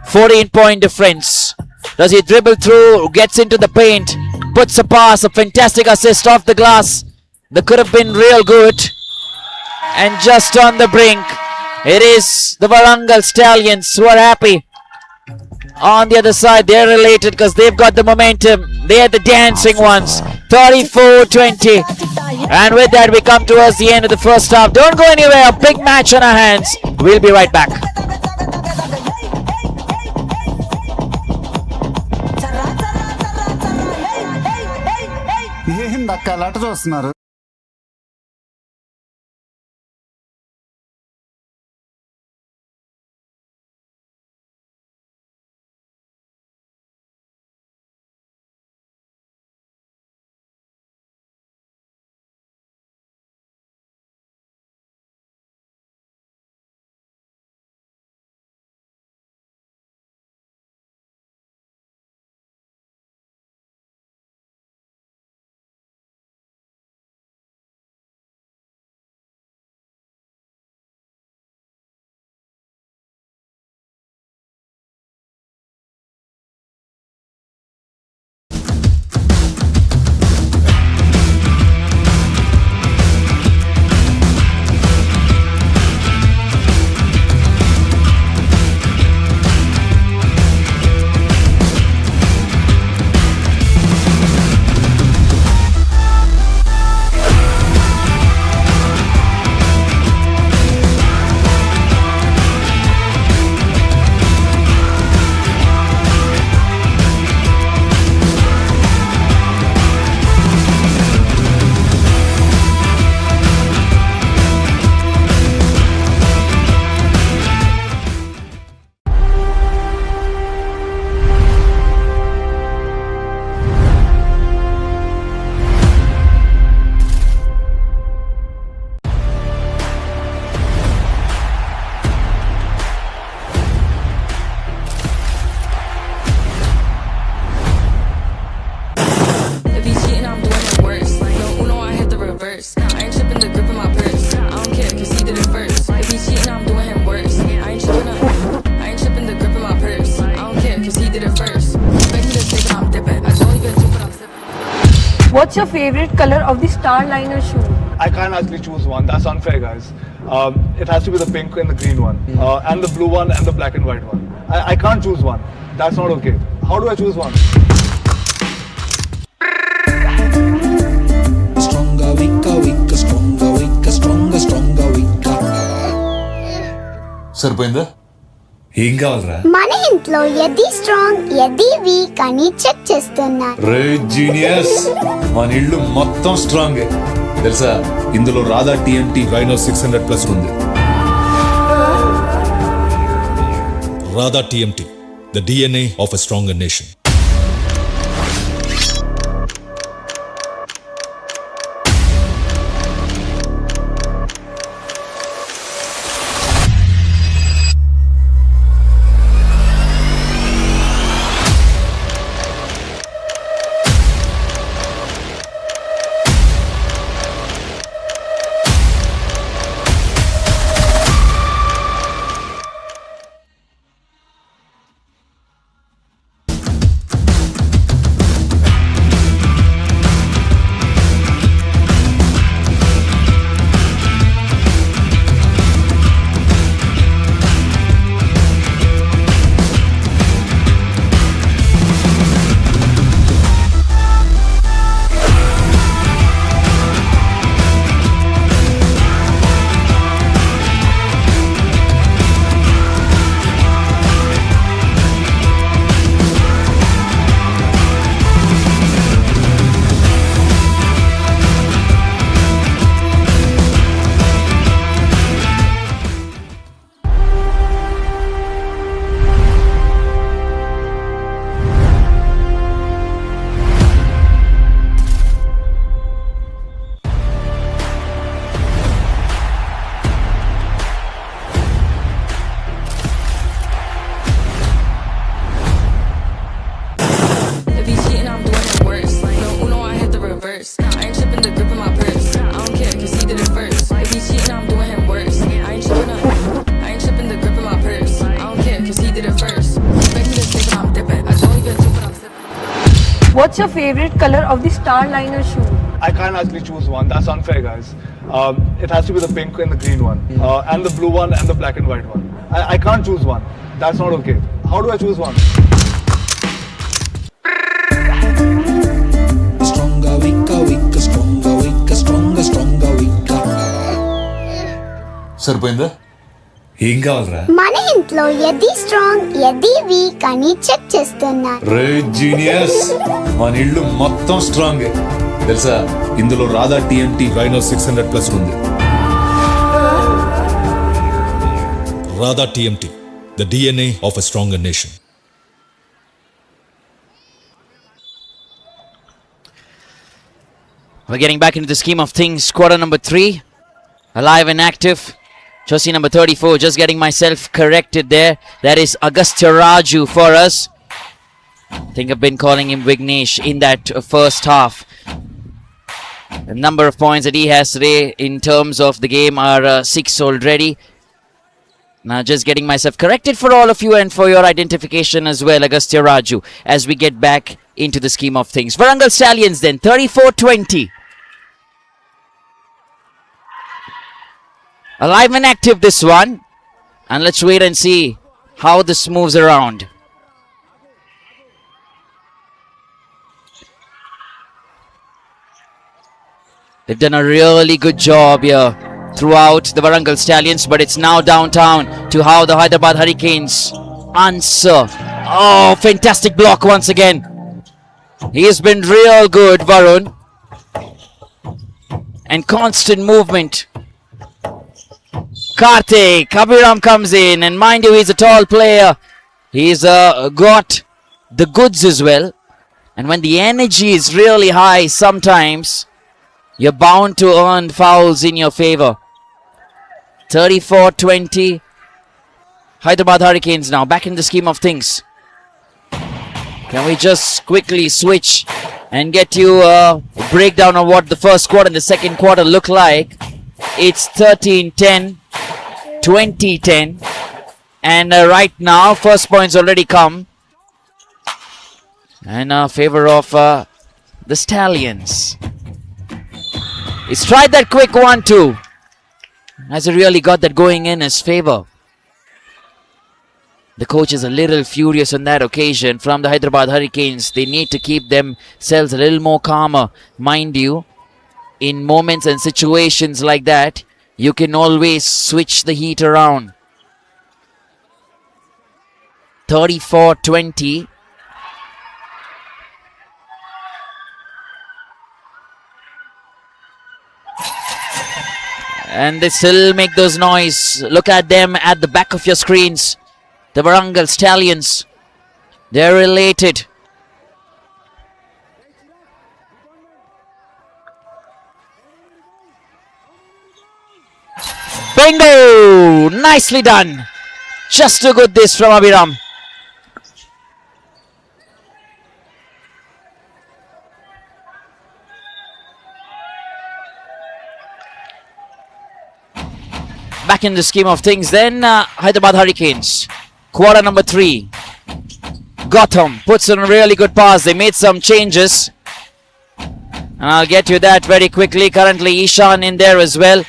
14-point difference. Does he dribble through, gets into the paint, puts a pass, a fantastic assist off the glass. That could have been real good. And just on the brink, it is the Warangal Stallions who are happy. On the other side, they're related because they've got the momentum. They're the dancing ones. 34-20. And with that, we come towards the end of the first half. Don't go anywhere. A big match on our hands. We'll be right back. ఏందక్క లట చూస్తున్నారు What's your favorite color of the Starliner shoe? I can't actually choose one. That's unfair, guys. It has to be the pink and the green one, and the blue one and the black and white one. I can't choose one. That's not okay. How do I choose one? Stronger, weaker, weaker, stronger, weaker, stronger, stronger, weaker. సరిపోయిందా ఏం కావాలరా మన ఇంట్లో ఎది strong ఎది week అని check చేస్తున్నా రే genius మన ఇల్లు మొత్తం స్ట్రాంగ్ తెలుసా ఇందులో రాధా టీఎంటీ రైనో 600+ ఉంది Radha TMT the DNA of a stronger nation What's your favorite color of the Starliner shoe? I can't actually choose one. That's unfair, guys. It has to be the pink and the green one, and the blue one and the black and white one. I can't choose one. That's not okay. How do I choose one? Stronger, weaker, weaker, stronger, weaker, stronger, stronger, weaker. సరిపోయిందా? ఏం కావాలరా? మన ఇంట్లో ఎది strong ఎది week అని check చేస్తున్నా. రే genius, మన ఇల్లు మొత్తం స్ట్రాంగ్ తెలుసా? ఇందులో రాధా టీఎంటీ రైనో 600+ ఉంది. Radha TMT, the DNA of a stronger nation. We're getting back into the scheme of things. Quarter number 3, alive and active. Jersey number 34, just getting myself corrected there. That is Agastya Raju for us. I think I've been calling him Vignesh in that first half. The number of points that he has today in terms of the game are 6 already. Now just getting myself corrected for all of you and for your identification as well, Agastya Raju, as we get back into the scheme of things. Warangal Stallions then, 34-20. Alive and active this one. And let's wait and see how this moves around. They've done a really good job here throughout the Warangal Stallions, but it's now downtown to how the Hyderabad Hurricanes answer. Oh, fantastic block once again. He's been real good, Varun. And constant movement. Karthik, Abhiram comes in, and mind you, he's a tall player. He's got the goods as well. And when the energy is really high, sometimes you're bound to earn fouls in your favor. 34-20. Hyderabad Hurricanes now back in the scheme of things. Can we just quickly switch and get you a breakdown of what the first quarter and the second quarter look like? It's 13-10, 20-10. And right now, first points already come in favor of the Stallions. He's tried that quick 1-2. Has he really got that going in his favor? The coach is a little furious on that occasion from the Hyderabad Hurricanes. They need to keep themselves a little more calmer. Mind you, in moments and situations like that, you can always switch the heat around. 34-20. And they still make those noise. Look at them at the back of your screens. The Warangal Stallions. They're elated. Bingo! Nicely done. Just too good this from Abhiram. Back in the scheme of things then, Hyderabad Hurricanes. Quarter number 3. Gotham puts in a really good pass. They made some changes. And I'll get you that very quickly. Currently Ishan in there as well.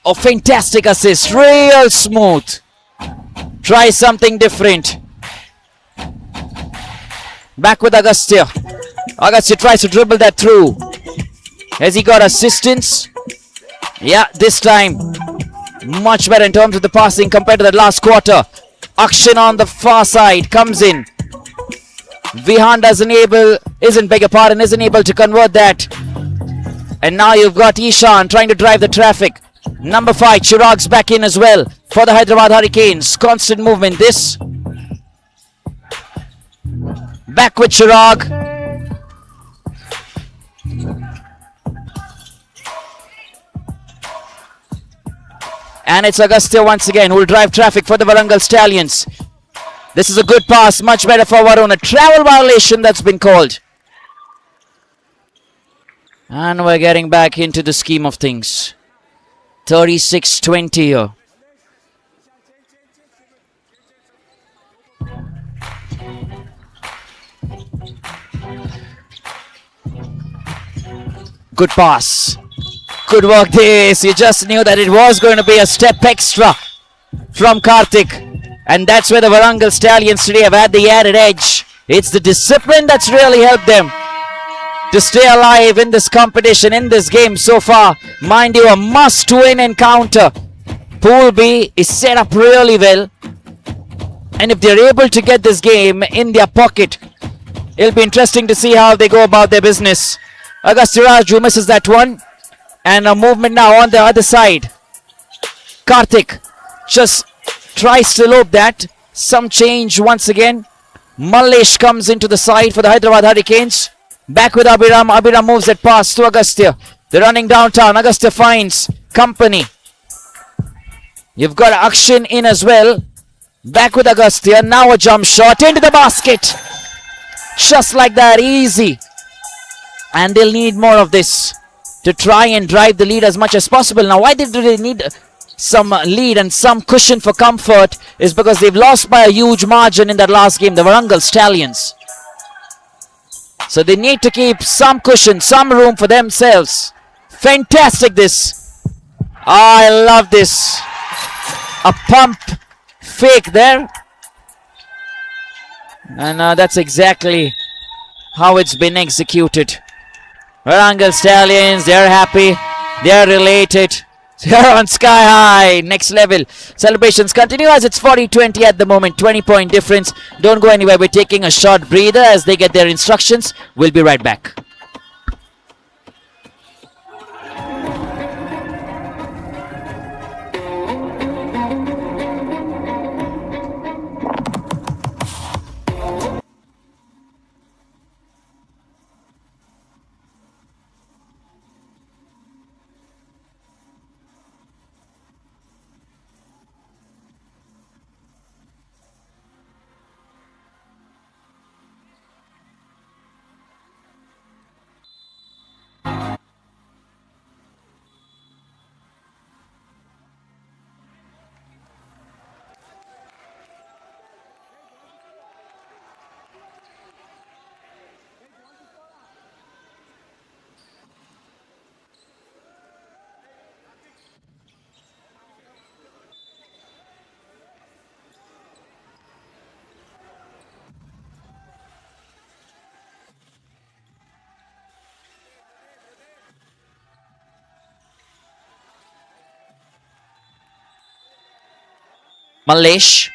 Oh, fantastic assist. Real smooth. Try something different. Back with Agastya. Agastya tries to dribble that through. Has he got assistance? Yeah, this time much better in terms of the passing compared to the last quarter. Akshan on the far side comes in. Vihan isn't able to convert that. And now you've got Ishan trying to drive the traffic. Number 5, Chirag's back in as well for the Hyderabad Hurricanes. Constant movement. This. Back with Chirag. And it's Agastya once again who will drive traffic for the Warangal Stallions. This is a good pass. Much better for Varun. A travel violation that's been called. And we're getting back into the scheme of things. 36-20 here. Good pass. Good work this. You just knew that it was going to be a step extra from Karthik. And that's where the Warangal Stallions today have had the added edge. It's the discipline that's really helped them to stay alive in this competition, in this game so far. Mind you, a must-win encounter. Pool B is set up really well. And if they're able to get this game in their pocket, it'll be interesting to see how they go about their business. Agastya Raju misses that one. And a movement now on the other side. Karthik just tries to lob that. Some change once again. Mallesh comes into the side for the Hyderabad Hurricanes. Back with Abhiram. Abhiram moves that pass to Agastya. They're running downtown. Agastya finds company. You've got Akshin in as well. Back with Agastya. Now a jump shot into the basket. Just like that. Easy. And they'll need more of this to try and drive the lead as much as possible. Now, why do they need some lead and some cushion for comfort is because they've lost by a huge margin in that last game, the Warangal Stallions. So they need to keep some cushion, some room for themselves. Fantastic this. I love this. A pump fake there. And that's exactly how it's been executed. Warangal Stallions, they're happy. They're related. They're on sky high. Next level. Celebrations continue as it's 40-20 at the moment. 20-point difference. Don't go anywhere. We're taking a short breather as they get their instructions. We'll be right back. Mallesh.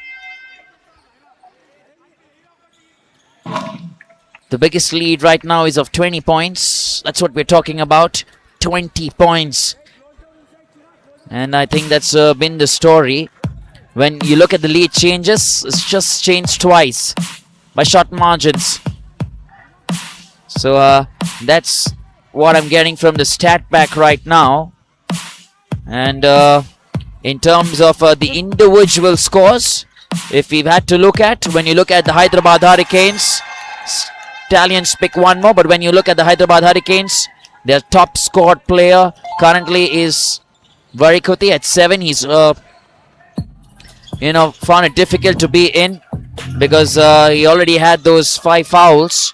The biggest lead right now is of 20 points. That's what we're talking about. 20 points. And I think that's been the story. When you look at the lead changes, it's just changed twice by short margins. So that's what I'm getting from the stat pack right now. And in terms of the individual scores, if we've had to look at, when you look at the Hyderabad Hurricanes, Stallions pick one more, but when you look at the Hyderabad Hurricanes, their top scored player currently is Varikuti at 7. He's found it difficult to be in because he already had those 5 fouls,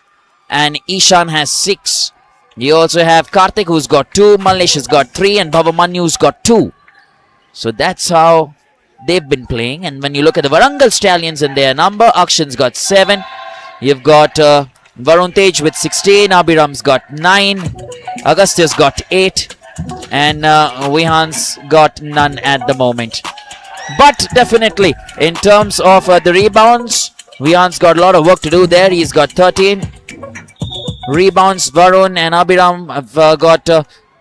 and Ishan has 6. You also have Karthik, who's got 2, Mallesh has got 3, and Bhavamanyu's got 2. So that's how they've been playing. And when you look at the Warangal Stallions and their number, Akshan's got 7. You've got Varun Tej with 16. Abhiram's got 9. Agastya's got 8. And Vihan's got none at the moment. But definitely, in terms of the rebounds, Vihan's got a lot of work to do there. He's got 13 rebounds. Varun and Abhiram have got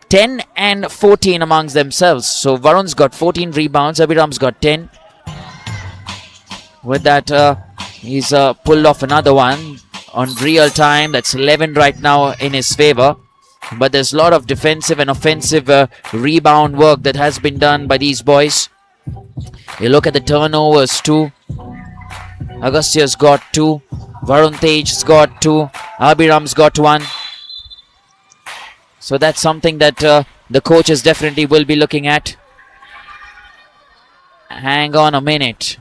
10 and 14 amongst themselves. So Varun's got 14 rebounds. Abhiram's got 10. With that, he's pulled off another one on real time. That's 11 right now in his favor. But there's a lot of defensive and offensive rebound work that has been done by these boys. You look at the turnovers too. Agastya's got 2. Varun Tej's got 2. Abhiram's got 1. So that's something that the coaches definitely will be looking at. Hang on a minute.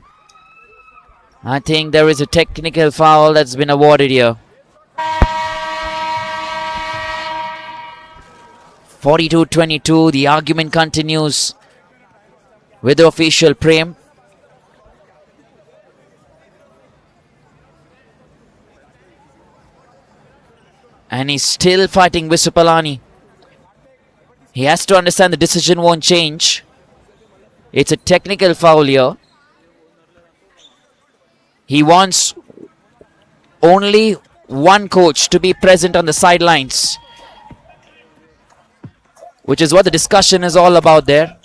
I think there is a technical foul that's been awarded here. 42-22. The argument continues with the official Prem. And he's still fighting Visupalani. He has to understand the decision won't change. It's a technical foul here. He wants only one coach to be present on the sidelines, which is what the discussion is all about there.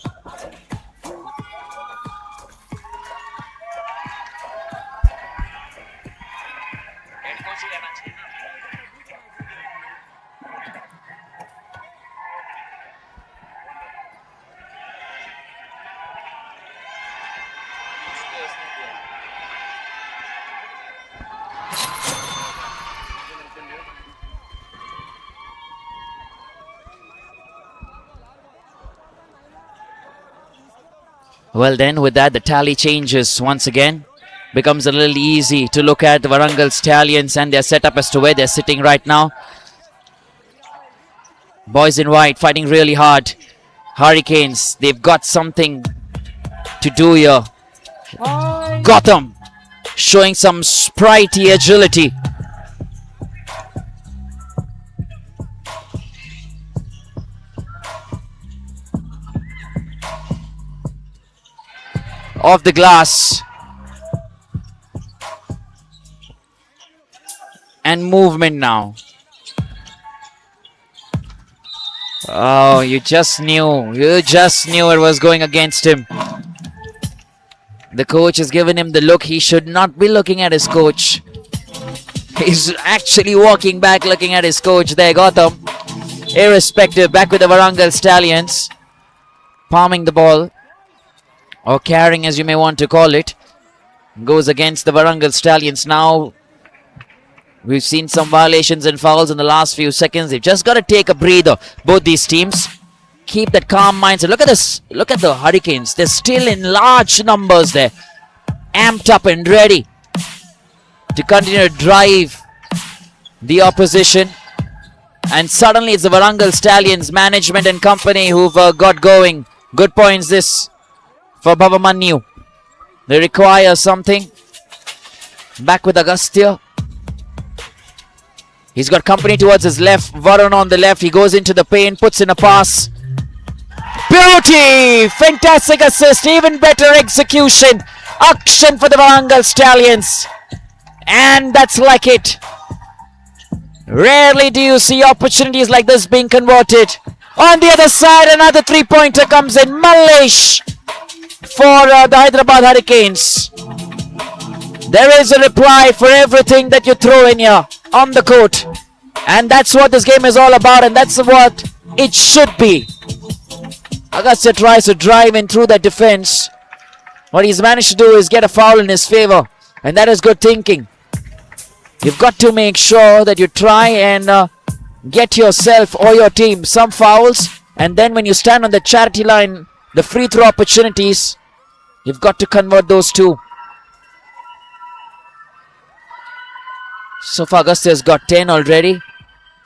Well then, with that, the tally changes once again. Becomes a little easy to look at the Warangal Stallions and their setup as to where they're sitting right now. Boys in white fighting really hard. Hurricanes, they've got something to do here. Gotham showing some spritey agility. Off the glass. And movement now. Oh, you just knew it was going against him. The coach has given him the look. He should not be looking at his coach. He's actually walking back looking at his coach there, Gotham. Irrespective, back with the Warangal Stallions. Palming the ball, or carrying as you may want to call it. Goes against the Warangal Stallions now. We've seen some violations and fouls in the last few seconds. They've just got to take a breather, both these teams. Keep that calm mindset. Look at this. Look at the Hurricanes. They're still in large numbers there. Amped up and ready to continue to drive the opposition. And suddenly it's the Warangal Stallions management and company who've got going. Good points this for Bhavamanyu. They require something. Back with Agastya. He's got company towards his left. Varun on the left. He goes into the paint. Puts in a pass. Beauty! Fantastic assist. Even better execution. Action for the Warangal Stallions. And that's like it. Rarely do you see opportunities like this being converted. On the other side, another three-pointer comes in. Malesh for the Hyderabad Hurricanes. There is a reply for everything that you throw in here on the court. And that's what this game is all about, and that's what it should be. Agastya tries to drive in through that defense. What he's managed to do is get a foul in his favor, and that is good thinking. You've got to make sure that you try and get yourself or your team some fouls, and then when you stand on the charity line, the free throw opportunities, you've got to convert those too. So far, Agastya's got 10 already.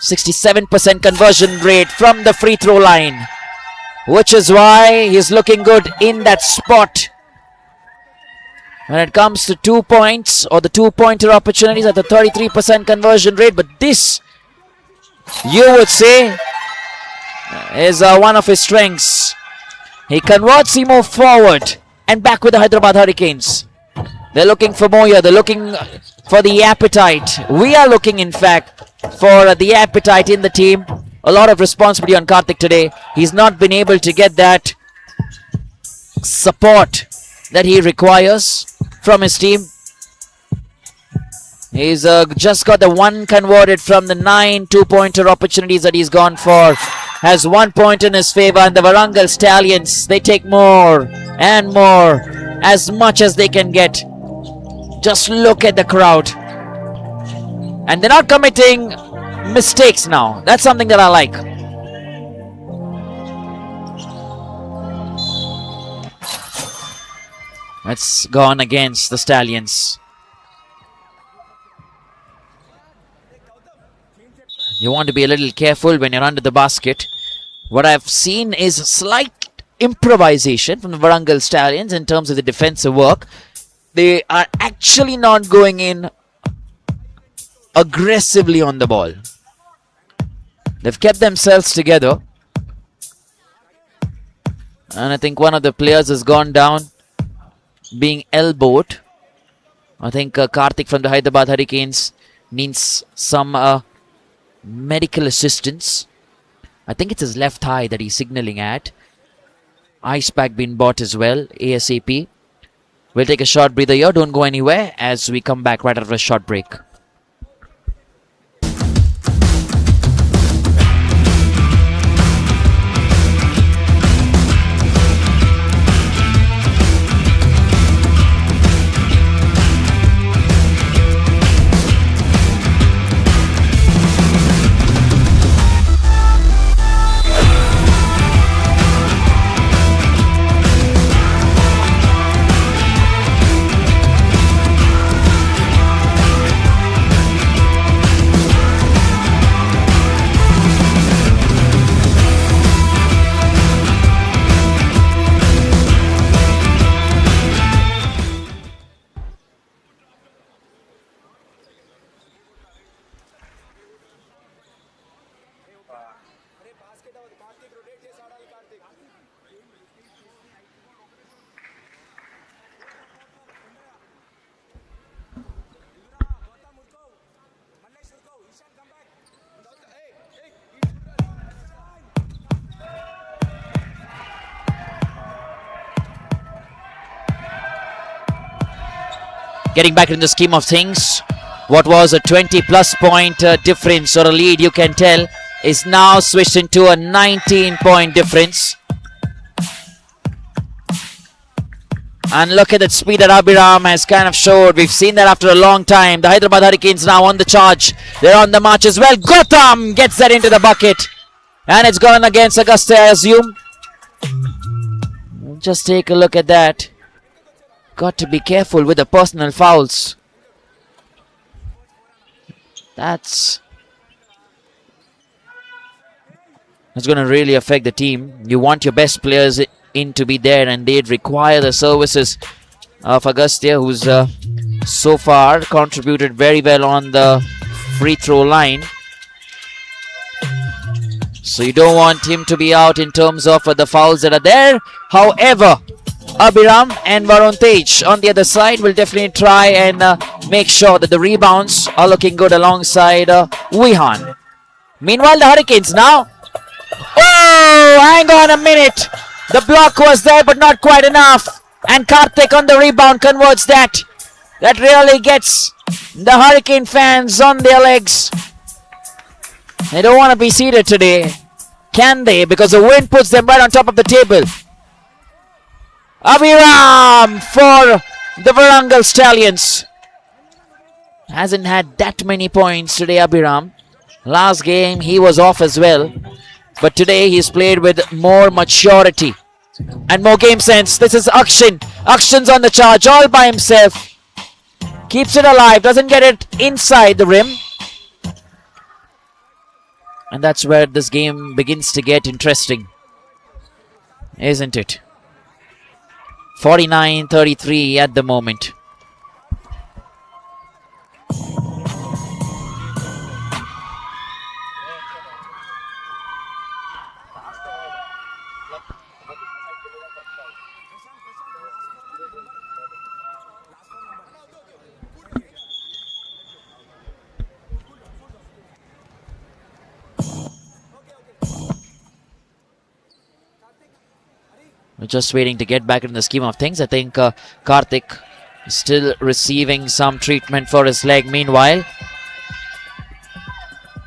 67% conversion rate from the free throw line, which is why he's looking good in that spot. When it comes to 2 points or the two-pointer opportunities at the 33% conversion rate, but this, you would say, is one of his strengths. He converts, he moves forward, and back with the Hyderabad Hurricanes. They're looking for more here. They're looking for the appetite. We are looking, in fact, for the appetite in the team. A lot of responsibility on Karthik today. He's not been able to get that support that he requires from his team. He's just got the one converted from the 9 two-pointer opportunities that he's gone for. Has 1 point in his favor, and the Warangal Stallions, they take more and more, as much as they can get. Just look at the crowd. And they're not committing mistakes now. That's something that I like. That's gone against the Stallions. You want to be a little careful when you're under the basket. What I've seen is slight improvisation from the Warangal Stallions in terms of the defensive work. They are actually not going in aggressively on the ball. They've kept themselves together. And I think one of the players has gone down, being elbowed. I think Karthik from the Hyderabad Hurricanes needs some medical assistance. I think it's his left thigh that he's signaling at. Ice pack being bought as well, ASAP. We'll take a short breather here. Don't go anywhere as we come back right after a short break. Getting back in the scheme of things, what was a 20 plus point difference or a lead, you can tell, is now switched into a 19-point difference. And look at that speed that Abhiram has kind of showed. We've seen that after a long time. The Hyderabad Hurricanes now on the charge. They're on the march as well. Gautam gets that into the bucket. And it's gone against Augusta, I assume. Just take a look at that. Got to be careful with the personal fouls. That's going to really affect the team. You want your best players in to be there, and they'd require the services of Agastya, who's so far contributed very well on the free throw line. So you don't want him to be out in terms of the fouls that are there. However, Abhiram and Varun Tej on the other side will definitely try and make sure that the rebounds are looking good alongside Vihan. Meanwhile, the Hurricanes now. Oh, hang on a minute. The block was there, but not quite enough. And Karthik on the rebound converts that. That really gets the Hurricane fans on their legs. They don't want to be seated today, can they? Because the wind puts them right on top of the table. Abhiram for the Warangal Stallions. Hasn't had that many points today, Abhiram. Last game he was off as well. But today he's played with more maturity and more game sense. This is Akshin. Akshin's on the charge all by himself. Keeps it alive. Doesn't get it inside the rim. And that's where this game begins to get interesting. Isn't it? 49-33 at the moment. We're just waiting to get back in the scheme of things. I think Karthik is still receiving some treatment for his leg. Meanwhile,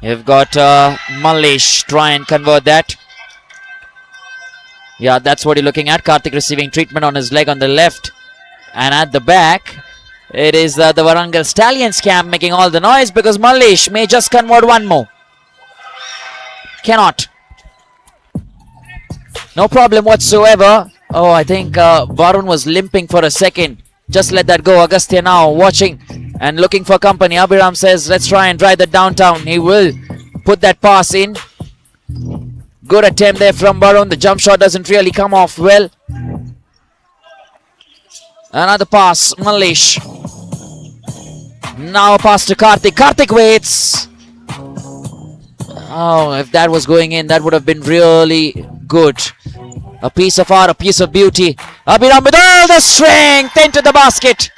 you've got Mallesh try and convert that. Yeah, that's what you're looking at. Karthik receiving treatment on his leg on the left. And at the back, it is the Warangal Stallions camp making all the noise because Mallesh may just convert one more. Cannot. No problem whatsoever. Oh, I think Varun was limping for a second. Just let that go. Agastya now watching and looking for company. Abhiram says, let's try and drive that downtown. He will put that pass in. good attempt there from Varun. The jump shot doesn't really come off well. Another pass, Mallesh. Now a pass to Karthik. Karthik waits. Oh, if that was going in, that would have been really good. A piece of art, a piece of beauty. Abhiram with all the strength into the basket.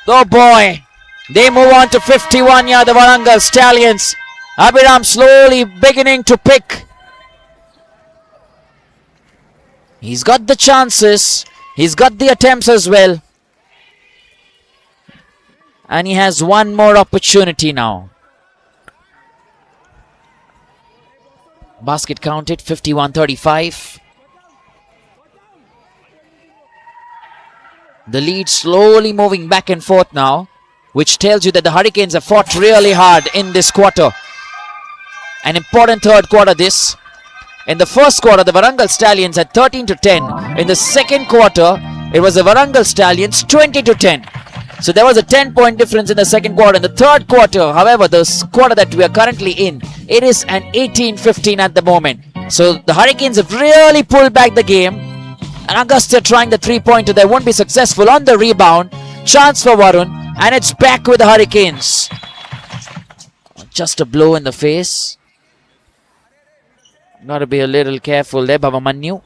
Oh boy. They move on to 51 here, the Warangal Stallions. Abhiram slowly beginning to pick. He's got the chances. He's got the attempts as well. And he has one more opportunity now. Basket counted, 51-35. The lead slowly moving back and forth now, which tells you that the Hurricanes have fought really hard in this quarter. An important third quarter this. In the first quarter, the Warangal Stallions had 13-10. In the second quarter, it was the Warangal Stallions 20-10. So there was a 10-point difference in the second quarter. In the third quarter, however, the quarter that we are currently in, it is an 18-15 at the moment. So the Hurricanes have really pulled back the game. And Augusta trying the three-pointer. They won't be successful on the rebound. Chance for Varun. And it's back with the Hurricanes. Just a blow in the face. Got to be a little careful there, Bhabamanyu.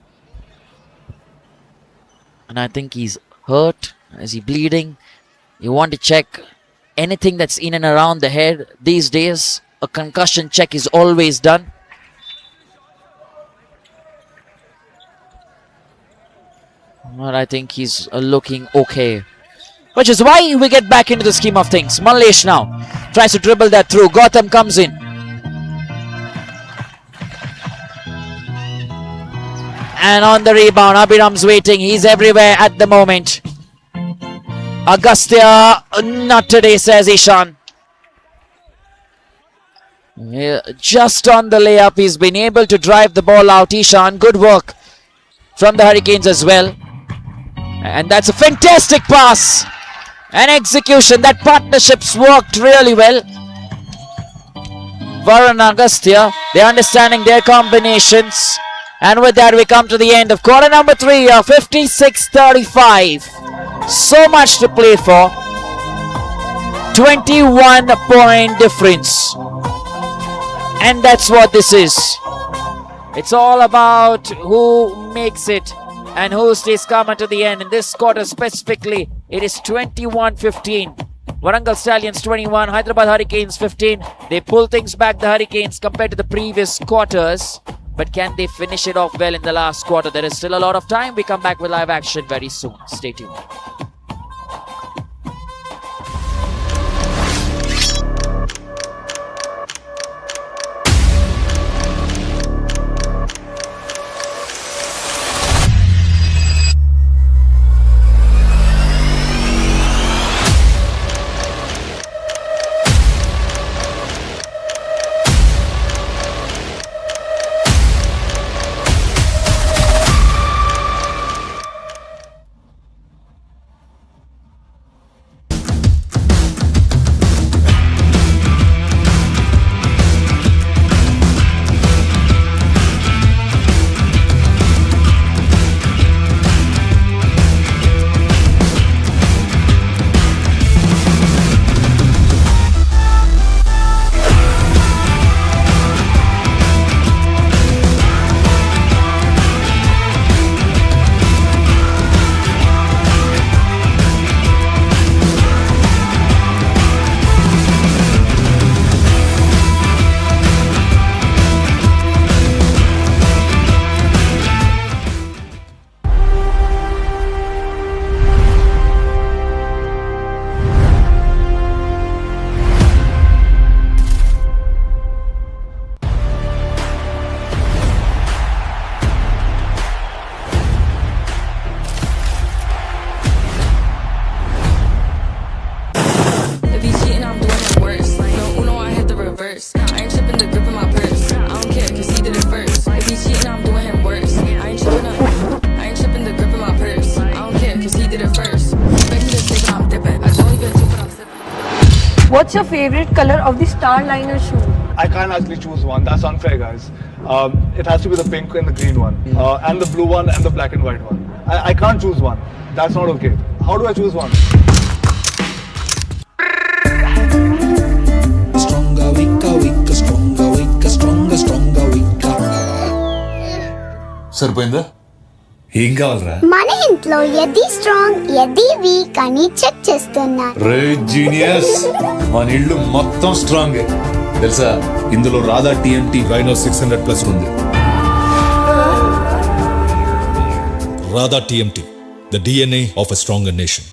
And I think he's hurt. Is he bleeding? You want to check anything that's in and around the head. These days, a concussion check is always done. But I think he's looking okay. Which is why we get back into the scheme of things. Mallesh now tries to dribble that through. Gautam comes in. And on the rebound, Abhiram's waiting. He's everywhere at the moment. Agastya, not today, says Ishan. Yeah, just on the layup, he's been able to drive the ball out. Ishan, good work from the Hurricanes as well. And that's a fantastic pass. And execution. That partnership's worked really well. Varun and Agastya, they're understanding their combinations. And with that, we come to the end of quarter number 3 of 56-35. So much to play for. 21-point difference. And that's what this is. It's all about who makes it and who stays calm until the end. In this quarter specifically, it is 21-15. Warangal Stallions 21, Hyderabad Hurricanes 15. They pull things back, the Hurricanes, compared to the previous quarters. But can they finish it off well in the last quarter? There is still a lot of time. We come back with live action very soon. Stay tuned. What's your favorite color of the Starliner shoe? I can't actually choose one. That's unfair, guys. It has to be the pink and the green one, and the blue one and the black and white one. I can't choose one. That's not okay. How do I choose one? Stronger, weaker, weaker, stronger, weaker, stronger, stronger, weaker. సరిపోయిందా? ఏం కావాలరా? మన ఇంట్లో ఎది strong ఎది week అని check చేస్తున్నా. రే genius, మన ఇల్లు మొత్తం స్ట్రాంగ్ తెలుసా? ఇందులో రాధా టీఎంటీ వైనో 600+ ఉంది. Radha TMT, the DNA of a stronger nation.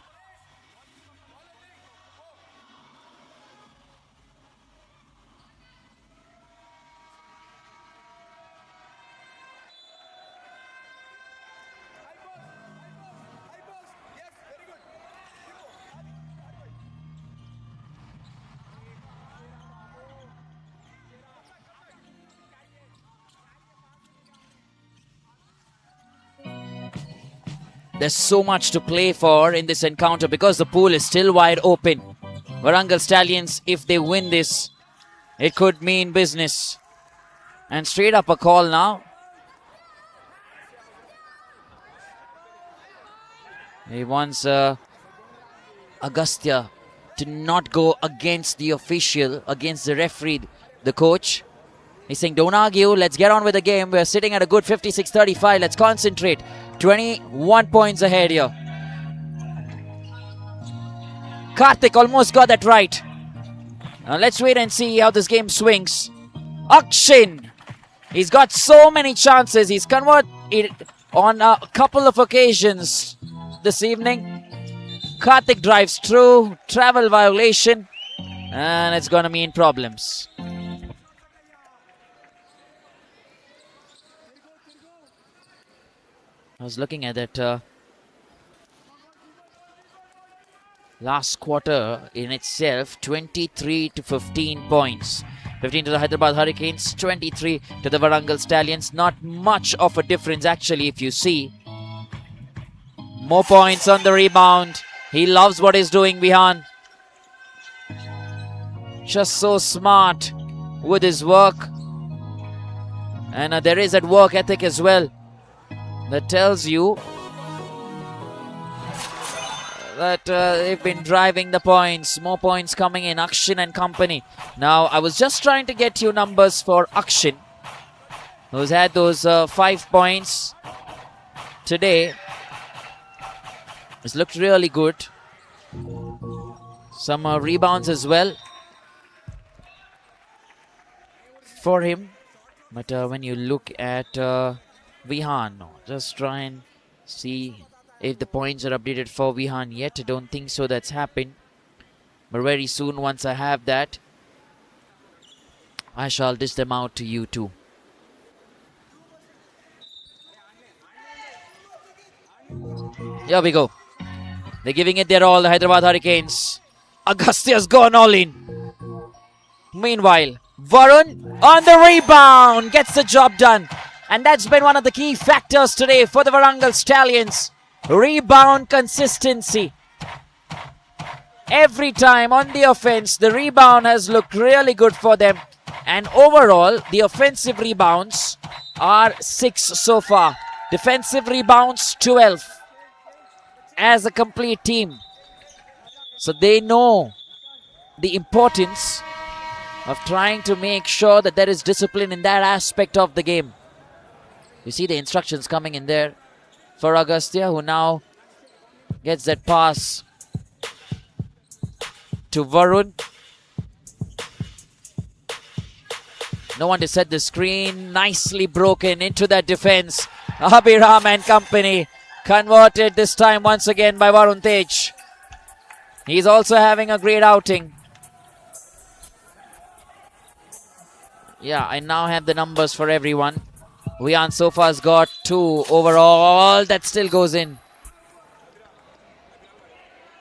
There's so much to play for in this encounter because the pool is still wide open. Warangal Stallions, if they win this, it could mean business. And straight up a call now. He wants Agastya to not go against the official, against the referee, the coach. He's saying, don't argue, let's get on with the game. We're sitting at a good 56-35. Let's concentrate. 21 points ahead here. Karthik almost got that right. Now let's wait and see how this game swings. Akshin, he's got so many chances. He's converted on a couple of occasions this evening. Karthik drives through, travel violation, and it's going to mean problems. I was looking at that last quarter in itself, 23-15 points. 15 to the Hyderabad Hurricanes, 23 to the Warangal Stallions. Not much of a difference actually if you see. More points on the rebound. He loves what he's doing, Vihan. Just so smart with his work. And there is that work ethic as well. That tells you that they've been driving the points. More points coming in. Akshin and company. Now, I was just trying to get you numbers for Akshin, who's had those 5 points today. It's looked really good. Some rebounds as well for him. But when you look at Vihan, just try and see if the points are updated for Vihan yet. I don't think so that's happened. But very soon, once I have that, I shall dish them out to you too. Here we go. They're giving it their all, the Hyderabad Hurricanes. Agastya's gone all in. Meanwhile, Varun on the rebound gets the job done. And that's been one of the key factors today for the Warangal Stallions. Rebound consistency. Every time on the offense, the rebound has looked really good for them. And overall, the offensive rebounds are 6 so far. Defensive rebounds, 12. As a complete team. So they know the importance of trying to make sure that there is discipline in that aspect of the game. You see the instructions coming in there for Agastya, who now gets that pass to Varun. No one to set the screen. Nicely broken into that defense. Abhiram and company converted this time once again by Varun Tej. He's also having a great outing. Yeah, I now have the numbers for everyone. Vihan so far has got 2 overall. That still goes in.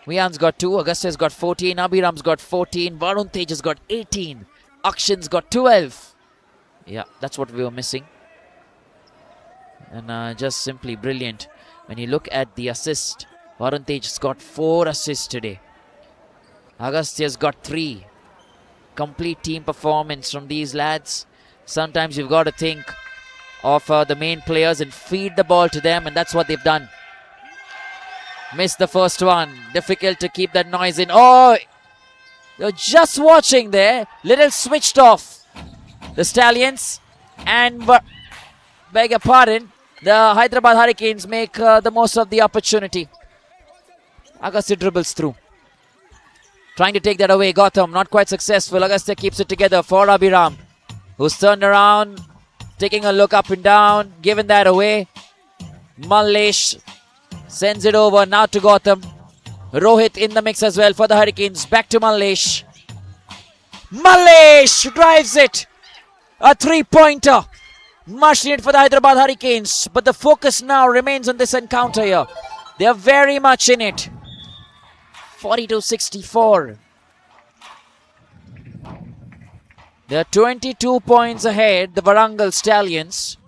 Vihan's got 2. Agastya's got 14. Abhiram's got 14. Varun Tej has got 18. Akshin's got 12. Yeah, that's what we were missing. And just simply brilliant. When you look at the assist, Varun Tej has got 4 assists today. Agastya's got 3. Complete team performance from these lads. Sometimes you've got to think of the main players and feed the ball to them, and that's what they've done. Missed the first one. Difficult to keep that noise in. Oh, you're just watching there. Little switched off. The Stallions and, beg your pardon, the Hyderabad Hurricanes make the most of the opportunity. Agastya dribbles through. Trying to take that away. Gotham not quite successful. Agastya keeps it together for Abhiram, who's turned around, taking a look up and down, giving that away. Mallesh sends it over now to Gotham. Rohit in the mix as well for the Hurricanes. Back to Mallesh. Mallesh drives it. A three-pointer. Much needed for the Hyderabad Hurricanes. But the focus now remains on this encounter here. They are very much in it. 42-64. They are 22 points ahead, the Warangal Stallions.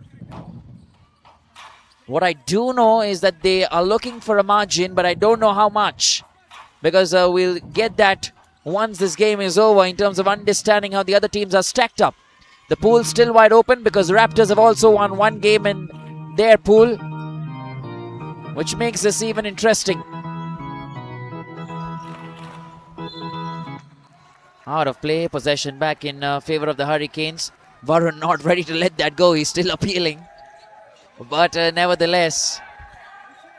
What I do know is that they are looking for a margin, but I don't know how much. Because we'll get that once this game is over in terms of understanding how the other teams are stacked up. The pool's still wide open because the Raptors have also won one game in their pool, which makes this even interesting. Out of play, possession back in favor of the Hurricanes. Varun not ready to let that go. He's still appealing. But nevertheless,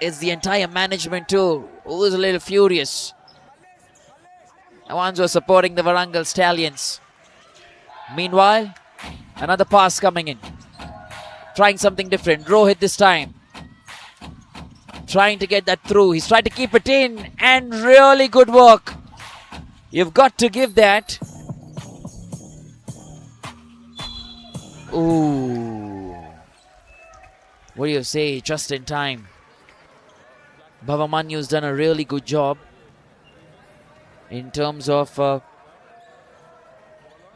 it's the entire management too who's a little furious. The ones who are supporting the Warangal Stallions. Meanwhile, another pass coming in. Trying something different. Rohit this time. Trying to get that through. He's trying to keep it in. And really good work. You've got to give that. Ooh. What do you say? Just in time. Bhavamanyu's done a really good job in terms of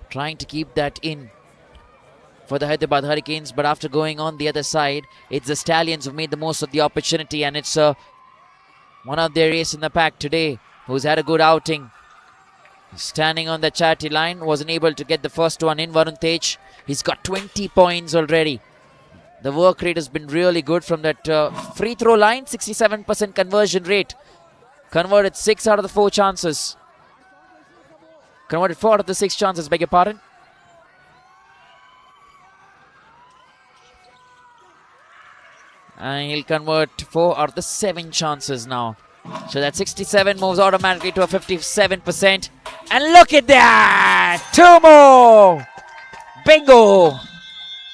trying to keep that in for the Hyderabad Hurricanes. But after going on the other side, it's the Stallions who've made the most of the opportunity. And it's one of their ace in the pack today who's had a good outing. Standing on the charity line, wasn't able to get the first one in. Varun Tej, he's got 20 points already. The work rate has been really good from that free throw line. 67% conversion rate. Converted 6 out of the 4 chances. Converted 4 out of the 6 chances, beg your pardon. And he'll convert 4 out of the 7 chances now. So that 67 moves automatically to a 57%. And look at that! 2 more! Bingo!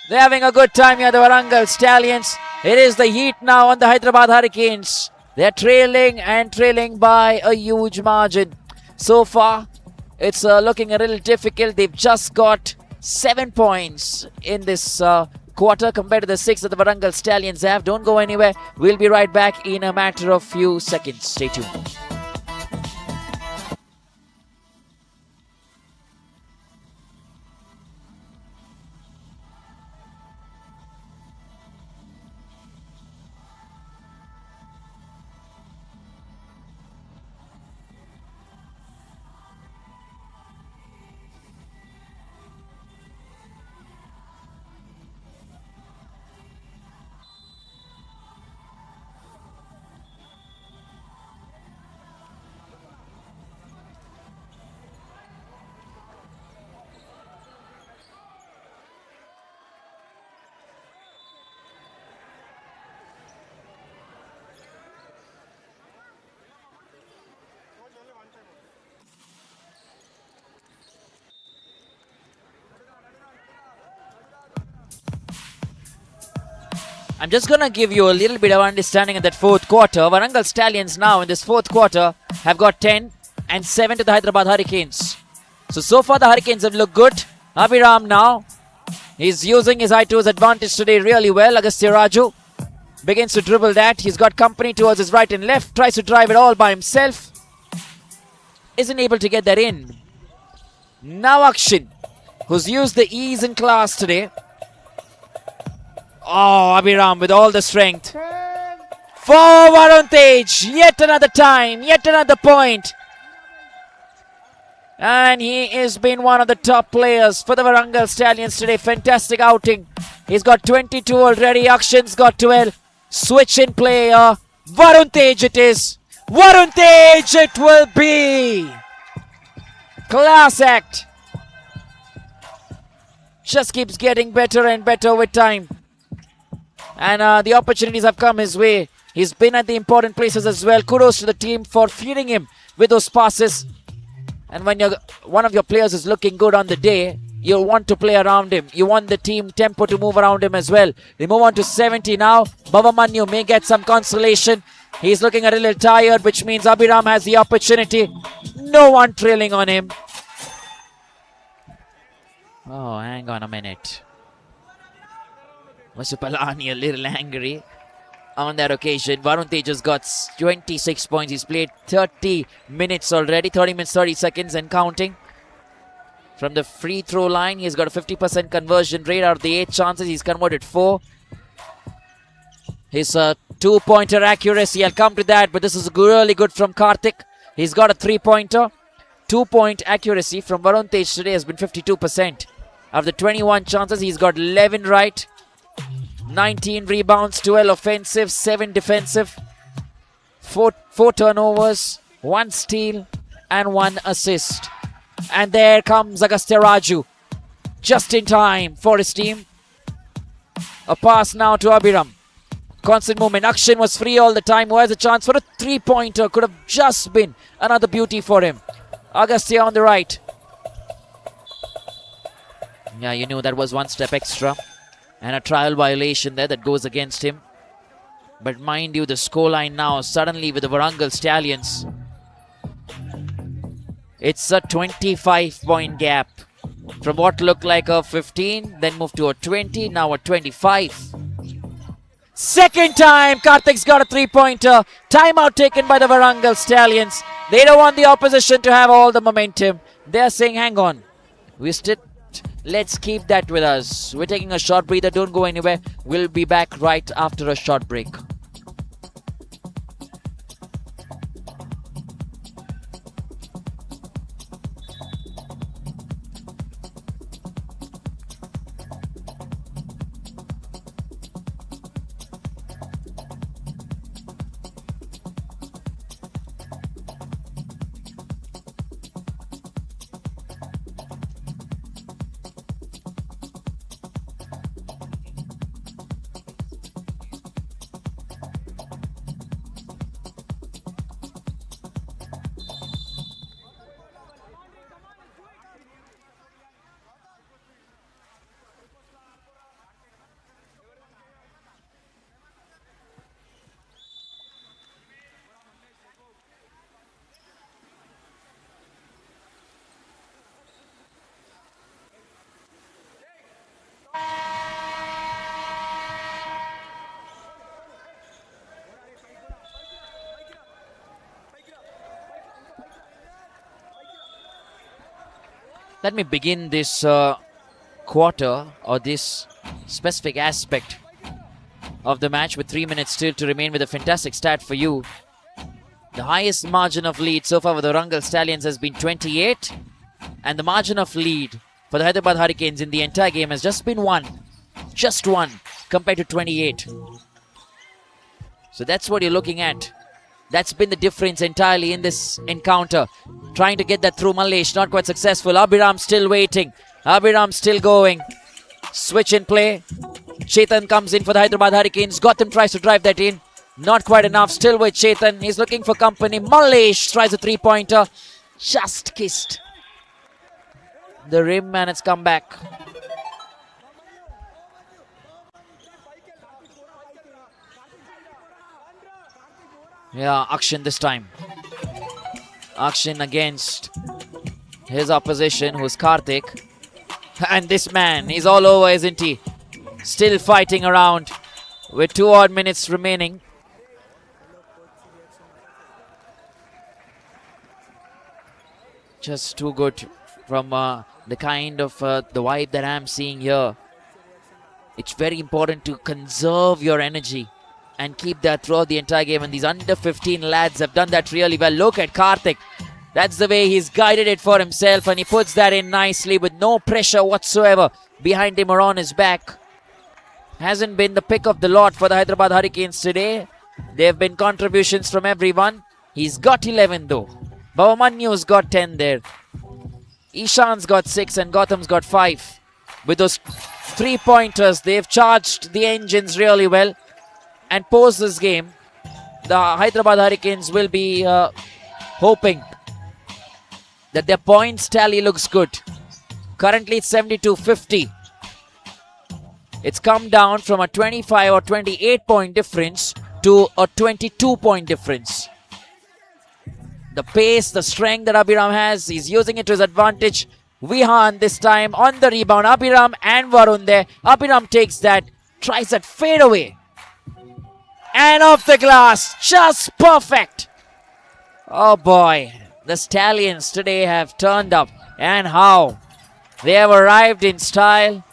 They're having a good time here, the Warangal Stallions. It is the heat now on the Hyderabad Hurricanes. They're trailing and trailing by a huge margin. So far, it's looking a little difficult. They've just got 7 points in this quarter compared to the 6 that the Warangal Stallions have. Don't go anywhere. We'll be right back in a matter of few seconds. Stay tuned. I'm just going to give you a little bit of understanding of that fourth quarter. Warangal Stallions now in this fourth quarter have got 10 and 7 to the Hyderabad Hurricanes. So far the Hurricanes have looked good. Abhiram now, he's using his eye to his advantage today really well. Agastya Raju begins to dribble that. He's got company towards his right and left. Tries to drive it all by himself. Isn't able to get that in. Now Akshin, who's used the ease in class today. Oh, Abhiram with all the strength. For Varun Tej, yet another time, yet another point. And he has been one of the top players for the Warangal Stallions today. Fantastic outing. He's got 22 already. Akshan's got 12. Switch in player. Varun Tej it is. Varun Tej it will be. Class act. Just keeps getting better and better with time. And the opportunities have come his way. He's been at the important places as well. Kudos to the team for feeding him with those passes. And when one of your players is looking good on the day, you want to play around him. You want the team tempo to move around him as well. They move on to 70 now. Bavamanyu may get some consolation. He's looking a little tired, which means Abhiram has the opportunity. No one trailing on him. Oh, hang on a minute. Vasupalani a little angry on that occasion. Varun Tej just got 26 points. He's played 30 minutes already. 30 minutes, 30 seconds and counting. From the free throw line, he's got a 50% conversion rate. Out of the 8 chances, he's converted 4. His two-pointer accuracy, I'll come to that, but this is really good from Karthik. He's got a 3-pointer. 2-point accuracy from Varun Tej today has been 52%. Of the 21 chances, he's got 11 right. 19 rebounds, 12 offensive, 7 defensive, 4 turnovers, 1 steal and 1 assist. And there comes Agastya Raju, just in time for his team. A pass now to Abhiram. Constant movement. Akshan was free all the time. Who has a chance for a 3-pointer? Could have just been another beauty for him. Agastya on the right. Yeah, you knew that was 1 step extra. And a trial violation there that goes against him. But mind you, the scoreline now suddenly with the Warangal Stallions. It's a 25-point gap. From what looked like a 15, then moved to a 20, now a 25. Second time, Karthik's got a 3-pointer. Timeout taken by the Warangal Stallions. They don't want the opposition to have all the momentum. They're saying, hang on. Let's keep that with us. We're taking a short breather. Don't go anywhere. We'll be back right after a short break. Let me begin this quarter or this specific aspect of the match with 3 minutes still to remain with a fantastic stat for you. The highest margin of lead so far for the Warangal Stallions has been 28, and the margin of lead for the Hyderabad Hurricanes in the entire game has just been 1. Just 1 compared to 28. So that's what you're looking at. That's been the difference entirely in this encounter. Trying to get that through Mallesh, not quite successful. Abhiram still waiting. Abhiram still going. Switch in play. Chetan comes in for the Hyderabad Hurricanes. Gotham tries to drive that in. Not quite enough. Still with Chetan. He's looking for company. Mallesh tries a 3-pointer. Just kissed the rim and it's come back. Yeah, Akshan this time. Akshan against his opposition, who's Karthik. And this man, he's all over, isn't he? Still fighting around with 2 odd minutes remaining. Just too good from the kind of the vibe that I'm seeing here. It's very important to conserve your energy and keep that throughout the entire game. And these under 15 lads have done that really well. Look at Karthik. That's the way he's guided it for himself, and he puts that in nicely with no pressure whatsoever behind him or on his back. Hasn't been the pick of the lot for the Hyderabad Hurricanes today. There have been contributions from everyone. He's got 11 though. Bhavamanyu's got 10 there. Ishan's got 6 and Gautam's got 5. With those 3-pointers, they've charged the engines really well. And post this game, the Hyderabad Hurricanes will be hoping that their points tally looks good. Currently it's 72-50. It's come down from a 25 or 28 point difference to a 22 point difference. The pace, the strength that Abhiram has, he's using it to his advantage. Vihan this time on the rebound. Abhiram and Varun there. Abhiram takes that, tries that fade away. And off the glass, just perfect. Oh boy, the Stallions today have turned up. And how? They have arrived in style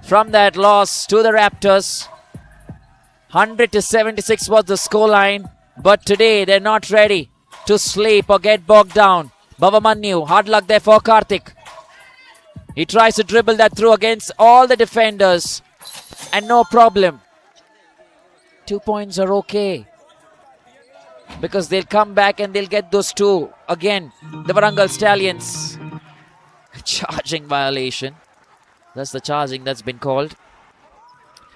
from that loss to the Raptors. 100-76 was the scoreline. But today they're not ready to sleep or get bogged down. Bhavamanyu, hard luck there for Karthik. He tries to dribble that through against all the defenders. And no problem. 2 points are okay. Because they'll come back and they'll get those 2 again. The Warangal Stallions. Charging violation. That's the charging that's been called.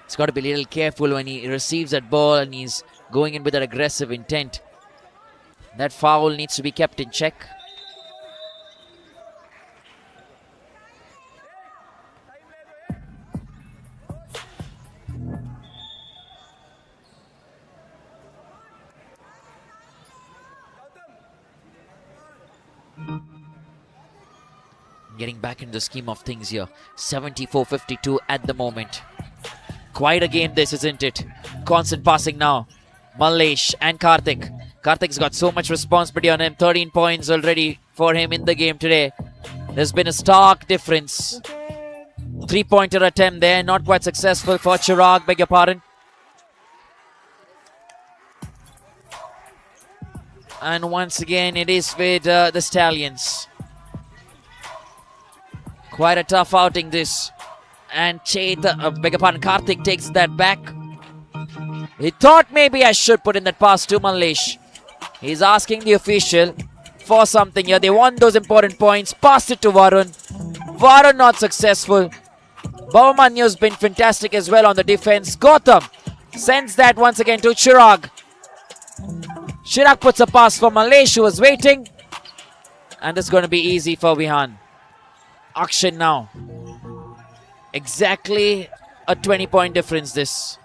He's got to be a little careful when he receives that ball and he's going in with that aggressive intent. That foul needs to be kept in check. Getting back into the scheme of things here. 74-52 at the moment. Quite a game this, isn't it? Constant passing now. Mallesh and Karthik. Karthik's got so much responsibility on him. 13 points already for him in the game today. There's been a stark difference. 3-pointer attempt there. Not quite successful for Chirag, beg your pardon. And once again, it is with the Stallions. Quite a tough outing this. And Karthik takes that back. He thought maybe I should put in that pass to Mallesh. He's asking the official for something here. They want those important points. Passed it to Varun. Varun not successful. Bhavamanyu's been fantastic as well on the defense. Gautam sends that once again to Chirag. Chirag puts a pass for Mallesh, who was waiting. And it's going to be easy for Vihan. Akshin now. Exactly a 20-point difference this.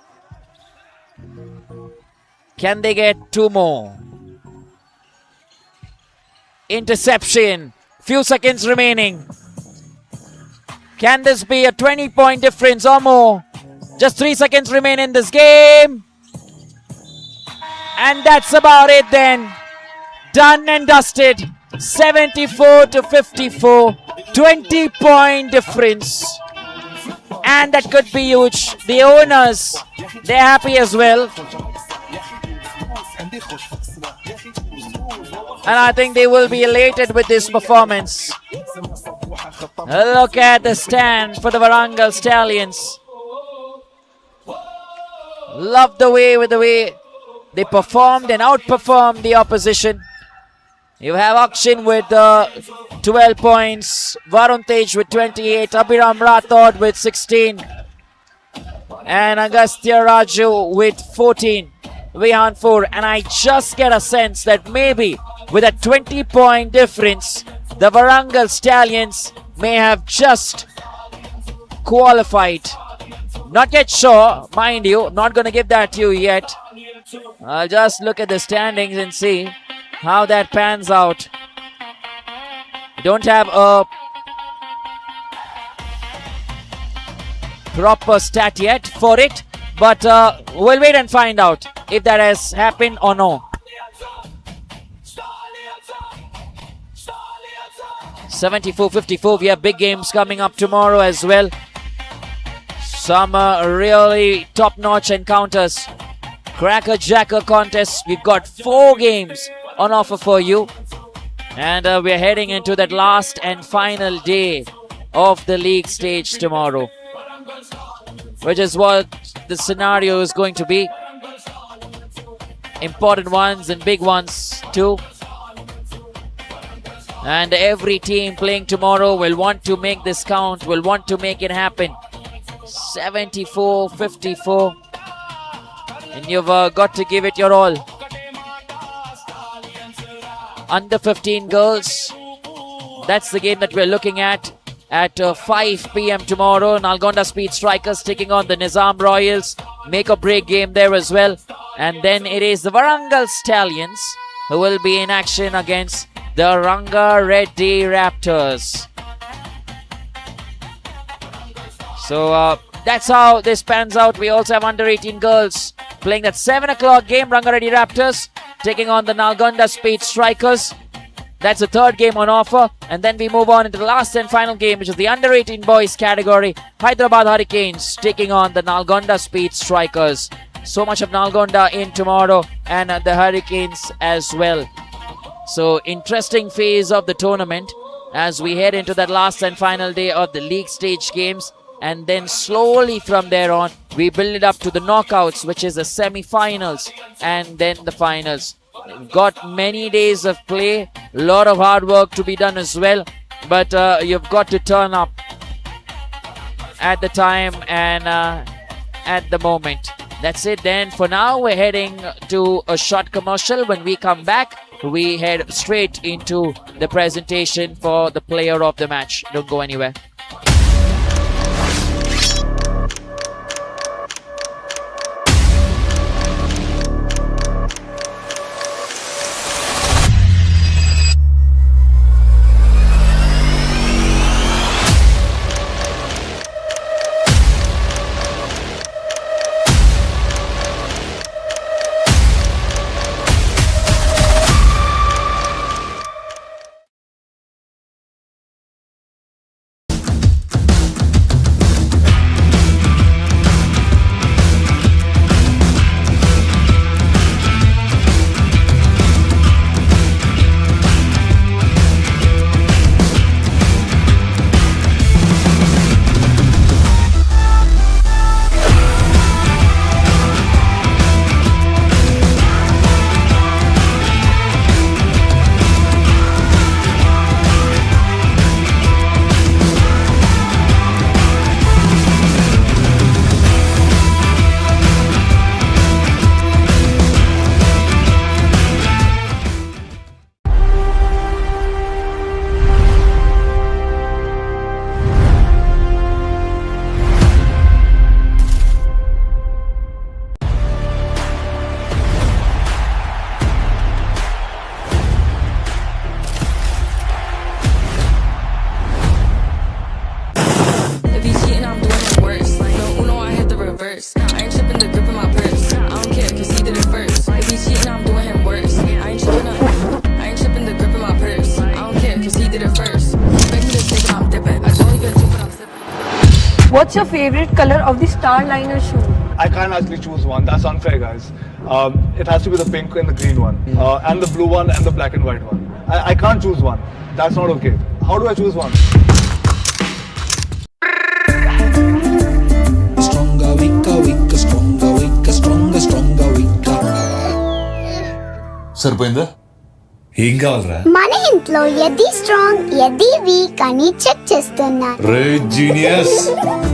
Can they get 2 more? Interception. Few seconds remaining. Can this be a 20-point difference or more? Just 3 seconds remain in this game. And that's about it then. Done and dusted. 74-54. 20-point difference. And that could be huge. The owners, they're happy as well. And I think they will be elated with this performance. Look at the stand for the Warangal Stallions. Love the way they performed and outperformed the opposition. You have Akshin with 12 points, Varun Tej with 28, Abhiram Rathod with 16, and Agastya Raju with 14, Vihan 4. And I just get a sense that maybe with a 20-point difference, the Warangal Stallions may have just qualified. Not yet sure, mind you, not going to give that to you yet. I'll just look at the standings and see how that pans out. Don't have a proper stat yet for it, but we'll wait and find out if that has happened or no. 74-54. We have big games coming up tomorrow as well. Some really top-notch encounters. Cracker Jacker contests. We've got 4 games on offer for you. And we're heading into that last and final day of the league stage tomorrow, which is what the scenario is going to be. Important ones and big ones too. And every team playing tomorrow will want to make this count, will want to make it happen. 74-54. And you've got to give it your all. Under 15 girls. That's the game that we're looking at 5 p.m. tomorrow. Nalgonda Speed Strikers taking on the Nizam Royals. Make or break game there as well. And then it is the Warangal Stallions who will be in action against the Ranga Reddy Raptors. So that's how this pans out. We also have under 18 girls playing that 7 o'clock game. Ranga Reddy Raptors taking on the Nalgonda Speed Strikers. That's the third game on offer. And then we move on into the last and final game, which is the under 18 boys category. Hyderabad Hurricanes taking on the Nalgonda Speed Strikers. So much of Nalgonda in tomorrow, and the Hurricanes as well. So interesting phase of the tournament as we head into that last and final day of the league stage games. And then slowly from there on, we build it up to the knockouts, which is the semi-finals and then the finals. Got many days of play, a lot of hard work to be done as well. But you've got to turn up at the time and at the moment. That's it then. For now, we're heading to a short commercial. When we come back, we head straight into the presentation for the player of the match. Don't go anywhere. What's your favorite color of the Starliner shoe? I can't actually choose one. That's unfair, guys. It has to be the pink and the green one, and the blue one and the black and white one. I can't choose one. That's not okay. How do I choose one? Stronger, weaker, weaker, stronger, weaker, stronger, stronger, weaker. సరిపోయిందా? ఏం కావాలరా? మన ఇంట్లో ఎది strong ఎది week అని check చేస్తున్నా. రే genius,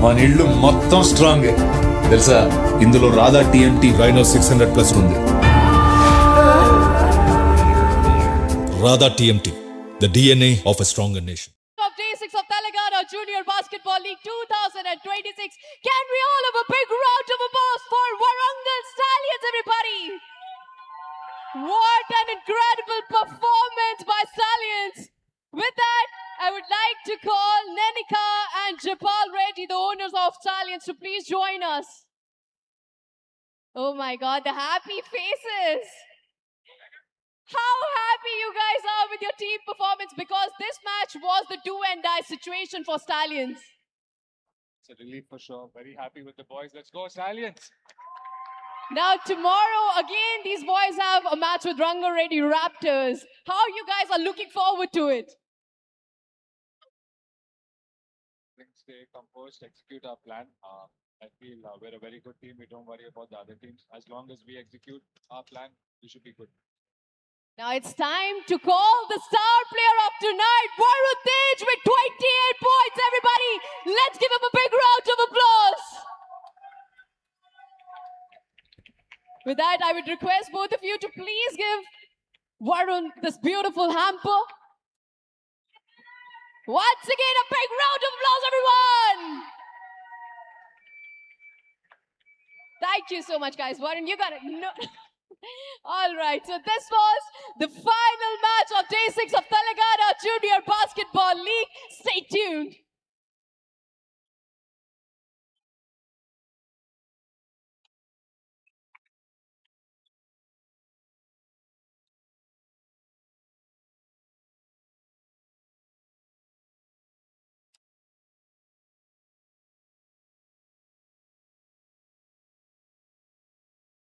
మన ఇల్లు మొత్తం స్ట్రాంగ్ తెలుసా? ఇందులో రాధా టీఎంటీ రైనో 600+ ఉంది. Radha TMT, the DNA of a stronger nation. Of day 6 of Telangana Junior Basketball League 2026. Can we all have a big round of applause for Warangal Stallions, everybody? What an incredible performance by Stallions. With that, I would like to call Nenika and Japal Reddy, the owners of Stallions, to please join us. Oh my God, the happy faces. How happy you guys are with your team performance, because this match was the do and die situation for Stallions. It's a relief for sure. Very happy with the boys. Let's go, Stallions. Now, tomorrow, again, these boys have a match with Rangar Reddy Raptors. How you guys are looking forward to it? Stay composed, execute our plan. I feel we're a very good team. We don't worry about the other teams. As long as we execute our plan, we should be good. Now it's time to call the star player of tonight, Varun Tej, with 28 points. Everybody, let's give him a big round of applause. With that, I would request both of you to please give Varun this beautiful hamper. Once again, a big round of applause, everyone. Thank you so much, guys. Varun, you got it. No. All right, so this was the final match of Day 6 of Telangana Junior Basketball League. Stay tuned.